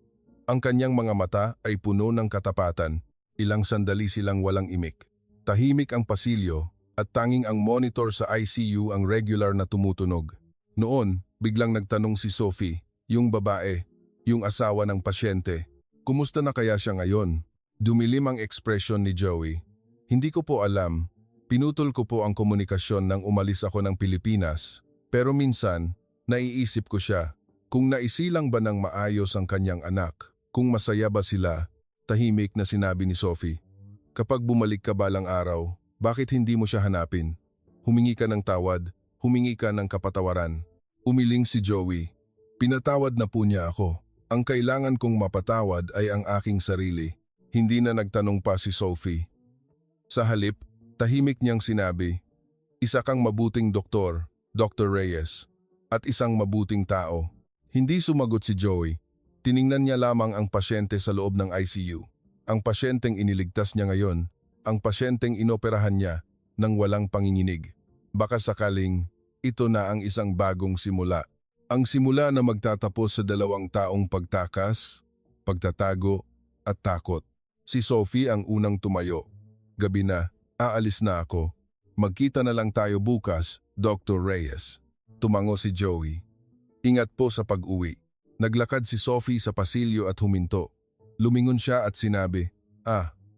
Ang kanyang mga mata ay puno ng katapatan. Ilang sandali silang walang imik. Tahimik ang pasilyo at tanging ang monitor sa ICU ang regular na tumutunog. Noon, biglang nagtanong si Sophie, yung babae, yung asawa ng pasyente, "Kumusta na kaya siya ngayon?" Dumilim ang ekspresyon ni Joey. "Hindi ko po alam. Pinutol ko po ang komunikasyon nang umalis ako ng Pilipinas. Pero minsan, naiisip ko siya. Kung naisilang ba ng maayos ang kanyang anak? Kung masaya ba sila?" Tahimik na sinabi ni Sophie, "Kapag bumalik ka balang araw, bakit hindi mo siya hanapin? Humingi ka ng tawad, humingi ka ng kapatawaran." Umiling si Joey. "Pinatawad na po niya ako. Ang kailangan kong mapatawad ay ang aking sarili." Hindi na nagtanong pa si Sophie. Sa halip, tahimik niyang sinabi, "Isa kang mabuting doktor, Dr. Reyes, at isang mabuting tao." Hindi sumagot si Joey. Tiningnan niya lamang ang pasyente sa loob ng ICU. Ang pasyenteng iniligtas niya ngayon, ang pasyenteng inoperahan niya nang walang panginginig. Baka sakaling ito na ang isang bagong simula. Ang simula na magtatapos sa 2 taong pagtakas, pagtatago at takot. Si Sophie ang unang tumayo. "Gabi na, aalis na ako. Magkita na lang tayo bukas, Dr. Reyes." Tumango si Joey. "Ingat po sa pag-uwi." Naglakad si Sophie sa pasilyo at huminto. Lumingon siya at sinabi,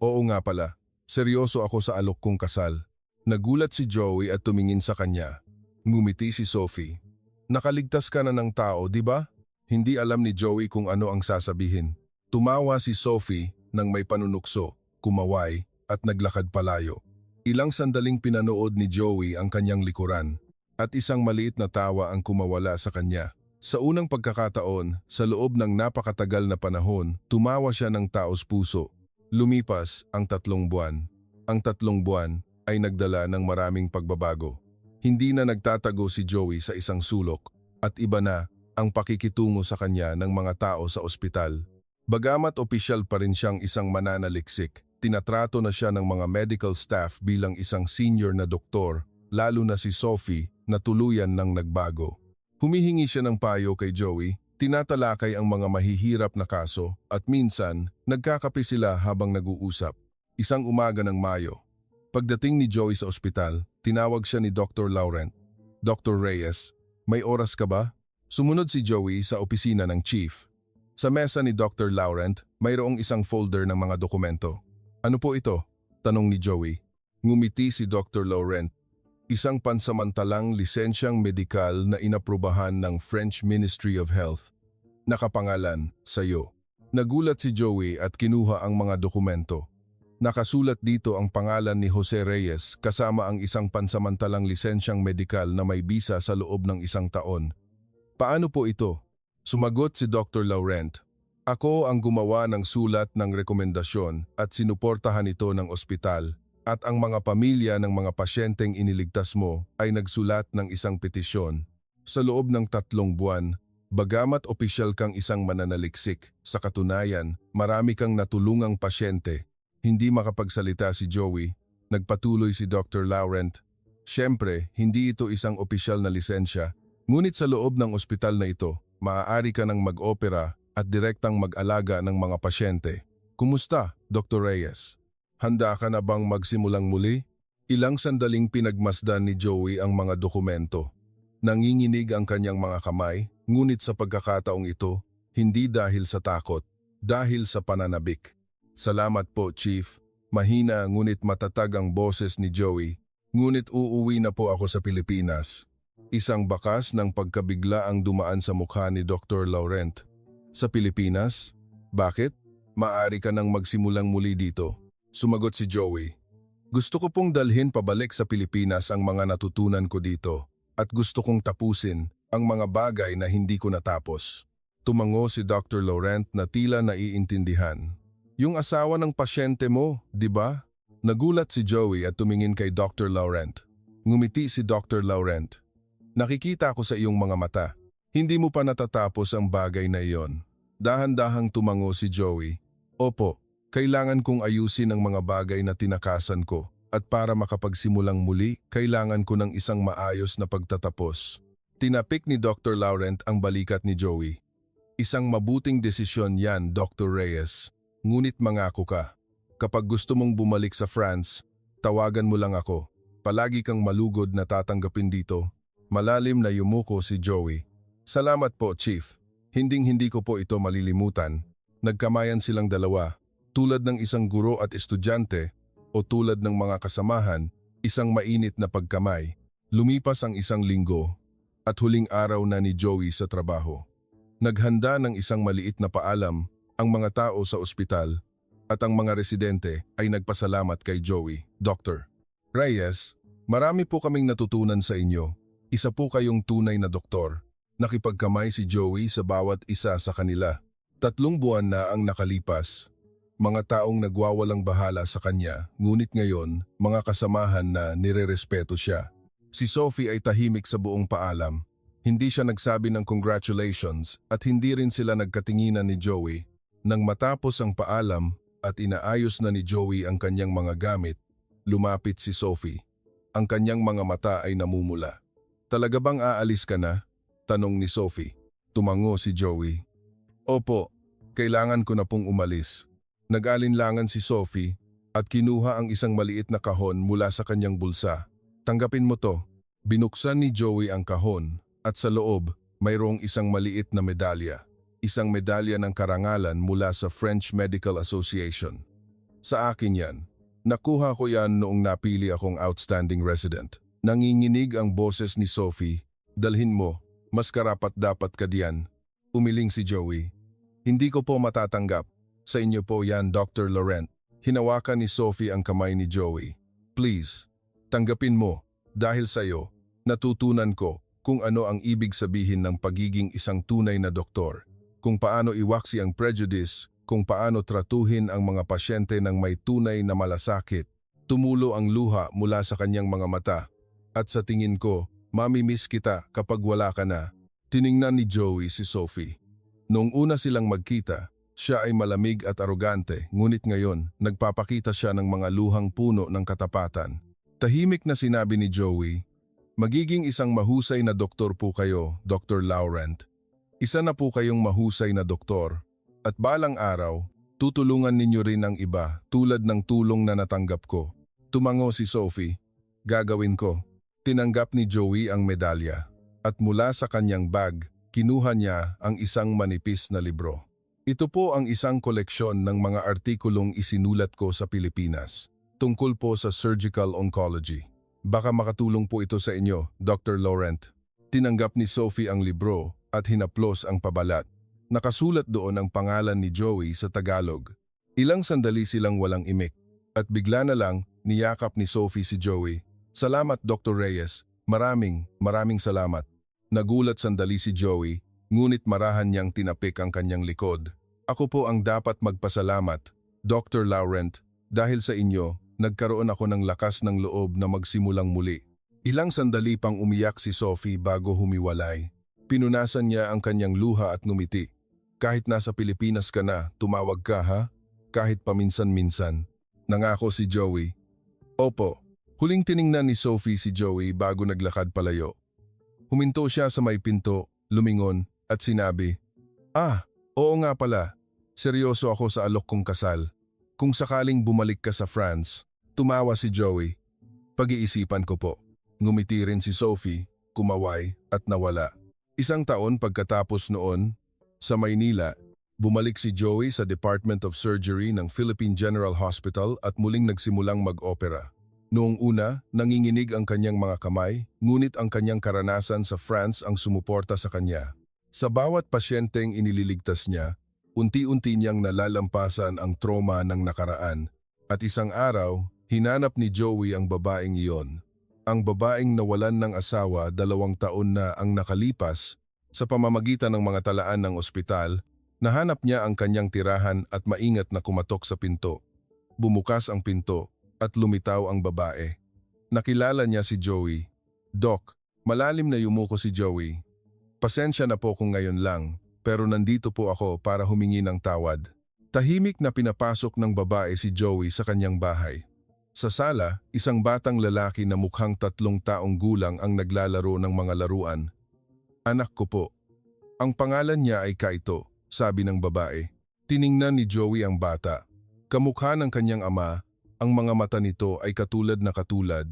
Oo nga pala. Seryoso ako sa alok kong kasal." Nagulat si Joey at tumingin sa kanya. Ngumiti si Sophie. "Nakaligtas ka na ng tao, di ba?" Hindi alam ni Joey kung ano ang sasabihin. Tumawa si Sophie nang may panunukso, kumaway at naglakad palayo. Ilang sandaling pinanood ni Joey ang kanyang likuran at isang maliit na tawa ang kumawala sa kanya. Sa unang pagkakataon, sa loob ng napakatagal na panahon, tumawa siya ng taos puso. Lumipas ang 3 buwan. Ang 3 buwan ay nagdala ng maraming pagbabago. Hindi na nagtatago si Joey sa isang sulok at iba na ang pakikitungo sa kanya ng mga tao sa ospital. Bagamat opisyal pa rin siyang isang mananaliksik, tinatrato na siya ng mga medical staff bilang isang senior na doktor, lalo na si Sophie na tuluyan ng nagbago. Humihingi siya ng payo kay Joey, tinatalakay ang mga mahihirap na kaso at minsan nagkakape sila habang nag-uusap. Isang umaga ng Mayo. Pagdating ni Joey sa ospital, tinawag siya ni Dr. Laurent. Dr. Reyes, may oras ka ba? Sumunod si Joey sa opisina ng chief. Sa mesa ni Dr. Laurent, mayroong isang folder ng mga dokumento. Ano po ito? Tanong ni Joey. Ngumiti si Dr. Laurent. Isang pansamantalang lisensyang medikal na inaprubahan ng French Ministry of Health. Nakapangalan, sa'yo. Nagulat si Joey at kinuha ang mga dokumento. Nakasulat dito ang pangalan ni Jose Reyes kasama ang isang pansamantalang lisensyang medikal na may bisa sa loob ng 1 taon. Paano po ito? Sumagot si Dr. Laurent. Ako ang gumawa ng sulat ng rekomendasyon at sinuportahan ito ng ospital at ang mga pamilya ng mga pasyenteng iniligtas mo ay nagsulat ng isang petisyon. Sa loob ng 3 buwan, bagamat opisyal kang isang mananaliksik, sa katunayan, marami kang natulungang pasyente. Hindi makapagsalita si Joey, nagpatuloy si Dr. Laurent. Siyempre, hindi ito isang opisyal na lisensya. Ngunit sa loob ng ospital na ito, maaari ka nang mag-opera at direktang mag-alaga ng mga pasyente. Kumusta, Dr. Reyes? Handa ka na bang magsimulang muli? Ilang sandaling pinagmasdan ni Joey ang mga dokumento. Nanginginig ang kanyang mga kamay, ngunit sa pagkakataong ito, hindi dahil sa takot, dahil sa pananabik. Salamat po, Chief. Mahina ngunit matatag ang boses ni Joey. Ngunit uuwi na po ako sa Pilipinas. Isang bakas ng pagkabigla ang dumaan sa mukha ni Dr. Laurent. Sa Pilipinas? Bakit? Maaari ka nang magsimulang muli dito. Sumagot si Joey. Gusto ko pong dalhin pabalik sa Pilipinas ang mga natutunan ko dito at gusto kong tapusin ang mga bagay na hindi ko natapos. Tumango si Dr. Laurent na tila naiintindihan. Yung asawa ng pasyente mo, di ba? Nagulat si Joey at tumingin kay Dr. Laurent. Ngumiti si Dr. Laurent. Nakikita ko sa iyong mga mata. Hindi mo pa natatapos ang bagay na iyon. Dahan-dahang tumango si Joey. Opo, kailangan kong ayusin ang mga bagay na tinakasan ko at para makapagsimulang muli, kailangan ko ng isang maayos na pagtatapos. Tinapik ni Dr. Laurent ang balikat ni Joey. Isang mabuting desisyon yan, Dr. Reyes. Ngunit mangako ka. Kapag gusto mong bumalik sa France, tawagan mo lang ako. Palagi kang malugod na tatanggapin dito. Malalim na yumuko si Joey. Salamat po, Chief. Hinding-hindi ko po ito malilimutan. Nagkamayan silang dalawa, tulad ng isang guro at estudyante o tulad ng mga kasamahan, isang mainit na pagkamay. Lumipas ang 1 linggo at huling araw na ni Joey sa trabaho. Naghanda ng isang maliit na paalam ang mga tao sa ospital at ang mga residente ay nagpasalamat kay Joey. Dr. Reyes, marami po kaming natutunan sa inyo. Isa po kayong tunay na doktor. Nakipagkamay si Joey sa bawat isa sa kanila. 3 buwan na ang nakalipas. Mga taong nagwawalang bahala sa kanya, ngunit ngayon, mga kasamahan na nirerespeto siya. Si Sophie ay tahimik sa buong paalam. Hindi siya nagsabi ng congratulations at hindi rin sila nagkatinginan ni Joey. Nang matapos ang paalam at inaayos na ni Joey ang kanyang mga gamit, lumapit si Sophie. Ang kanyang mga mata ay namumula. Talaga bang aalis ka na? Tanong ni Sophie. Tumango si Joey. Opo, kailangan ko na pong umalis. Nag-alinlangan si Sophie at kinuha ang isang maliit na kahon mula sa kanyang bulsa. Tanggapin mo to. Binuksan ni Joey ang kahon at sa loob mayroong isang maliit na medalya. Isang medalya ng karangalan mula sa French Medical Association. Sa akin yan. Nakuha ko yan noong napili akong outstanding resident. Nanginginig ang boses ni Sophie. Dalhin mo, mas karapat-dapat ka diyan. Umiling si Joey. Hindi ko po matatanggap. Sa inyo po yan, Dr. Laurent. Hinawakan ni Sophie ang kamay ni Joey. Please, tanggapin mo. Dahil sa'yo, natutunan ko kung ano ang ibig sabihin ng pagiging isang tunay na doktor. Kung paano iwaksi ang prejudice, kung paano tratuhin ang mga pasyente ng may tunay na malasakit. Tumulo ang luha mula sa kanyang mga mata. At sa tingin ko, mamimiss kita kapag wala ka na. Tiningnan ni Joey si Sophie. Noong una silang magkita, siya ay malamig at arogante, ngunit ngayon, nagpapakita siya ng mga luhang puno ng katapatan. Tahimik na sinabi ni Joey, magiging isang mahusay na doktor po kayo, Dr. Laurent. Isa na po kayong mahusay na doktor. At balang araw, tutulungan ninyo rin ang iba tulad ng tulong na natanggap ko. Tumango si Sophie. Gagawin ko. Tinanggap ni Joey ang medalya. At mula sa kanyang bag, kinuha niya ang isang manipis na libro. Ito po ang isang koleksyon ng mga artikulong isinulat ko sa Pilipinas, tungkol po sa surgical oncology. Baka makatulong po ito sa inyo, Dr. Laurent. Tinanggap ni Sophie ang libro at hinaplos ang pabalat. Nakasulat doon ang pangalan ni Joey sa Tagalog. Ilang sandali silang walang imik, at bigla na lang niyakap ni Sophie si Joey. Salamat, Dr. Reyes. Maraming salamat. Nagulat sandali si Joey, ngunit marahan niyang tinapik ang kanyang likod. Ako po ang dapat magpasalamat, Dr. Laurent, dahil sa inyo, nagkaroon ako ng lakas ng loob na magsimulang muli. Ilang sandali pang umiyak si Sophie bago humiwalay. Pinunasan niya ang kanyang luha at ngumiti. Kahit nasa Pilipinas ka na, tumawag ka ha? Kahit paminsan-minsan. Nangako si Joey. Opo. Huling tiningnan ni Sophie si Joey bago naglakad palayo. Huminto siya sa may pinto, lumingon, at sinabi, oo nga pala. Seryoso ako sa alok kong kasal. Kung sakaling bumalik ka sa France, tumawa si Joey. Pag-iisipan ko po. Ngumiti rin si Sophie, kumaway, at nawala. Isang taon pagkatapos noon, sa Maynila, bumalik si Joey sa Department of Surgery ng Philippine General Hospital at muling nagsimulang mag-opera. Noong una, nanginginig ang kanyang mga kamay, ngunit ang kanyang karanasan sa France ang sumuporta sa kanya. Sa bawat pasyenteng inililigtas niya, unti-unti niyang nalalampasan ang trauma ng nakaraan. At isang araw, hinanap ni Joey ang babaeng iyon. Ang babaeng nawalan ng asawa 2 taon na ang nakalipas. Sa pamamagitan ng mga talaan ng ospital, nahanap niya ang kanyang tirahan at maingat na kumatok sa pinto. Bumukas ang pinto. At lumitaw ang babae. Nakilala niya si Joey. Doc, malalim na yumuko si Joey. Pasensya na po kung ngayon lang, pero nandito po ako para humingi ng tawad. Tahimik na pinapasok ng babae si Joey sa kanyang bahay. Sa sala, isang batang lalaki na mukhang 3 taong gulang ang naglalaro ng mga laruan. Anak ko po. Ang pangalan niya ay Kaito, sabi ng babae. Tiningnan ni Joey ang bata. Kamukha ng kanyang ama. Ang mga mata nito ay katulad na katulad.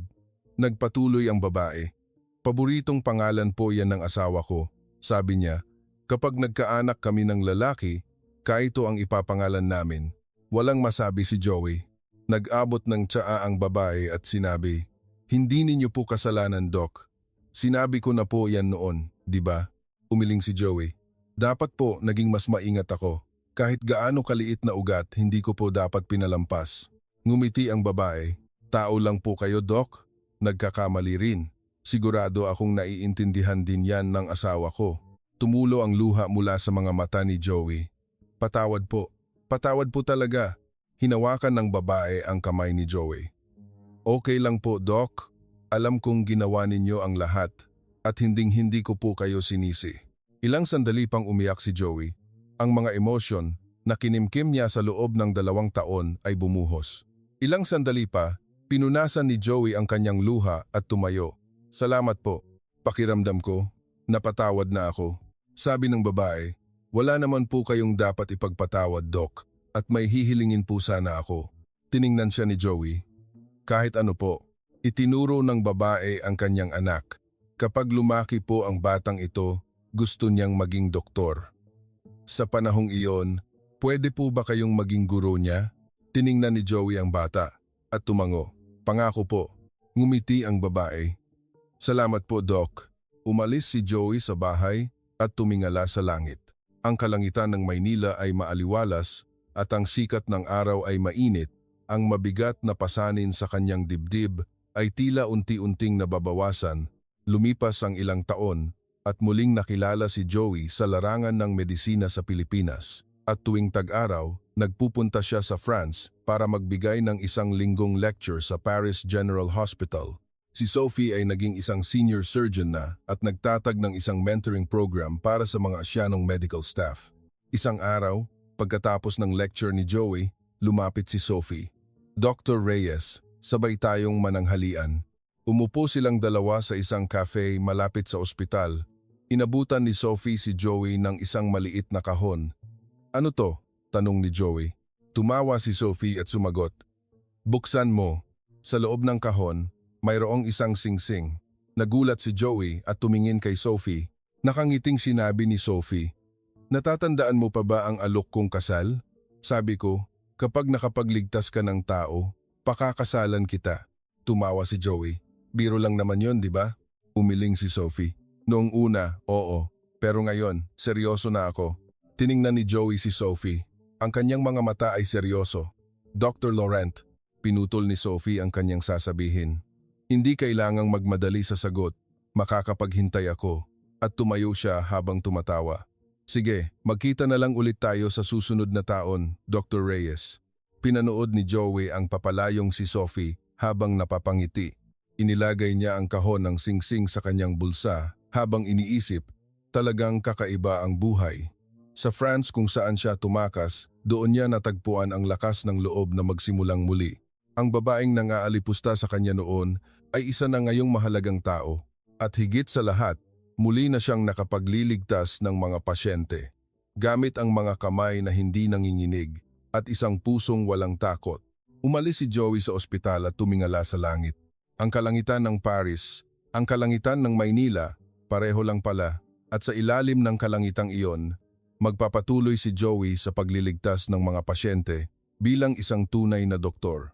Nagpatuloy ang babae. Paboritong pangalan po yan ng asawa ko, sabi niya. Kapag nagkaanak kami ng lalaki, Kaito ang ipapangalan namin. Walang masabi si Joey. Nag-abot ng tsaa ang babae at sinabi, hindi ninyo po kasalanan, Doc. Sinabi ko na po yan noon, di ba? Umiling si Joey. Dapat po naging mas maingat ako. Kahit gaano kaliit na ugat, hindi ko po dapat pinalampas. Ngumiti ang babae. Tao lang po kayo, Doc. Nagkakamali rin. Sigurado akong naiintindihan din yan ng asawa ko. Tumulo ang luha mula sa mga mata ni Joey. Patawad po. Patawad po talaga. Hinawakan ng babae ang kamay ni Joey. Okay lang po, Doc. Alam kong ginawa ninyo ang lahat at hinding-hindi ko po kayo sinisi. Ilang sandali pang umiyak si Joey. Ang mga emosyon na kinimkim niya sa loob ng 2 taon ay bumuhos. Ilang sandali pa, pinunasan ni Joey ang kanyang luha at tumayo. Salamat po. Pakiramdam ko, napatawad na ako. Sabi ng babae, wala naman po kayong dapat ipagpatawad, Doc, at may hihilingin po sana ako. Tiningnan siya ni Joey. Kahit ano po, itinuro ng babae ang kanyang anak. Kapag lumaki po ang batang ito, gusto niyang maging doktor. Sa panahong iyon, pwede po ba kayong maging guro niya? Tiningnan ni Joey ang bata at tumango. Pangako po. Ngumiti ang babae. Salamat po, Doc. Umalis si Joey sa bahay at tumingala sa langit. Ang kalangitan ng Maynila ay maaliwalas at ang sikat ng araw ay mainit. Ang mabigat na pasanin sa kanyang dibdib ay tila unti-unting nababawasan. Lumipas ang ilang taon at muling nakilala si Joey sa larangan ng medisina sa Pilipinas. At tuwing tag-araw, nagpupunta siya sa France para magbigay ng isang linggong lecture sa Paris General Hospital. Si Sophie ay naging isang senior surgeon na at nagtatag ng isang mentoring program para sa mga Asyanong medical staff. Isang araw, pagkatapos ng lecture ni Joey, lumapit si Sophie. Dr. Reyes, sabay tayong mananghalian. Umupo silang dalawa sa isang cafe malapit sa ospital. Inabutan ni Sophie si Joey ng isang maliit na kahon. Ano to? Tanong ni Joey. Tumawa si Sophie at sumagot. Buksan mo. Sa loob ng kahon, mayroong isang singsing. Nagulat si Joey at tumingin kay Sophie. Nakangiting sinabi ni Sophie. Natatandaan mo pa ba ang alok kong kasal? Sabi ko, kapag nakapagligtas ka ng tao, pakakasalan kita. Tumawa si Joey. Biro lang naman yon, di ba? Umiling si Sophie. Noong una, oo. Pero ngayon, seryoso na ako. Tiningnan ni Joey si Sophie. Ang kanyang mga mata ay seryoso. Dr. Laurent, pinutol ni Sophie ang kanyang sasabihin. Hindi kailangang magmadali sa sagot. Makakapaghintay ako. At tumayo siya habang tumatawa. Sige, magkita na lang ulit tayo sa susunod na taon, Dr. Reyes. Pinanood ni Joey ang papalayong si Sophie habang napapangiti. Inilagay niya ang kahon ng singsing sa kanyang bulsa habang iniisip, talagang kakaiba ang buhay. Sa France kung saan siya tumakas, doon niya natagpuan ang lakas ng loob na magsimulang muli. Ang babaeng nangaalipusta sa kanya noon ay isa na ngayong mahalagang tao. At higit sa lahat, muli na siyang nakapagliligtas ng mga pasyente. Gamit ang mga kamay na hindi nanginginig at isang pusong walang takot. Umalis si Joey sa ospital at tumingala sa langit. Ang kalangitan ng Paris, ang kalangitan ng Maynila, pareho lang pala. At sa ilalim ng kalangitang iyon, magpapatuloy si Joey sa pagliligtas ng mga pasyente bilang isang tunay na doktor.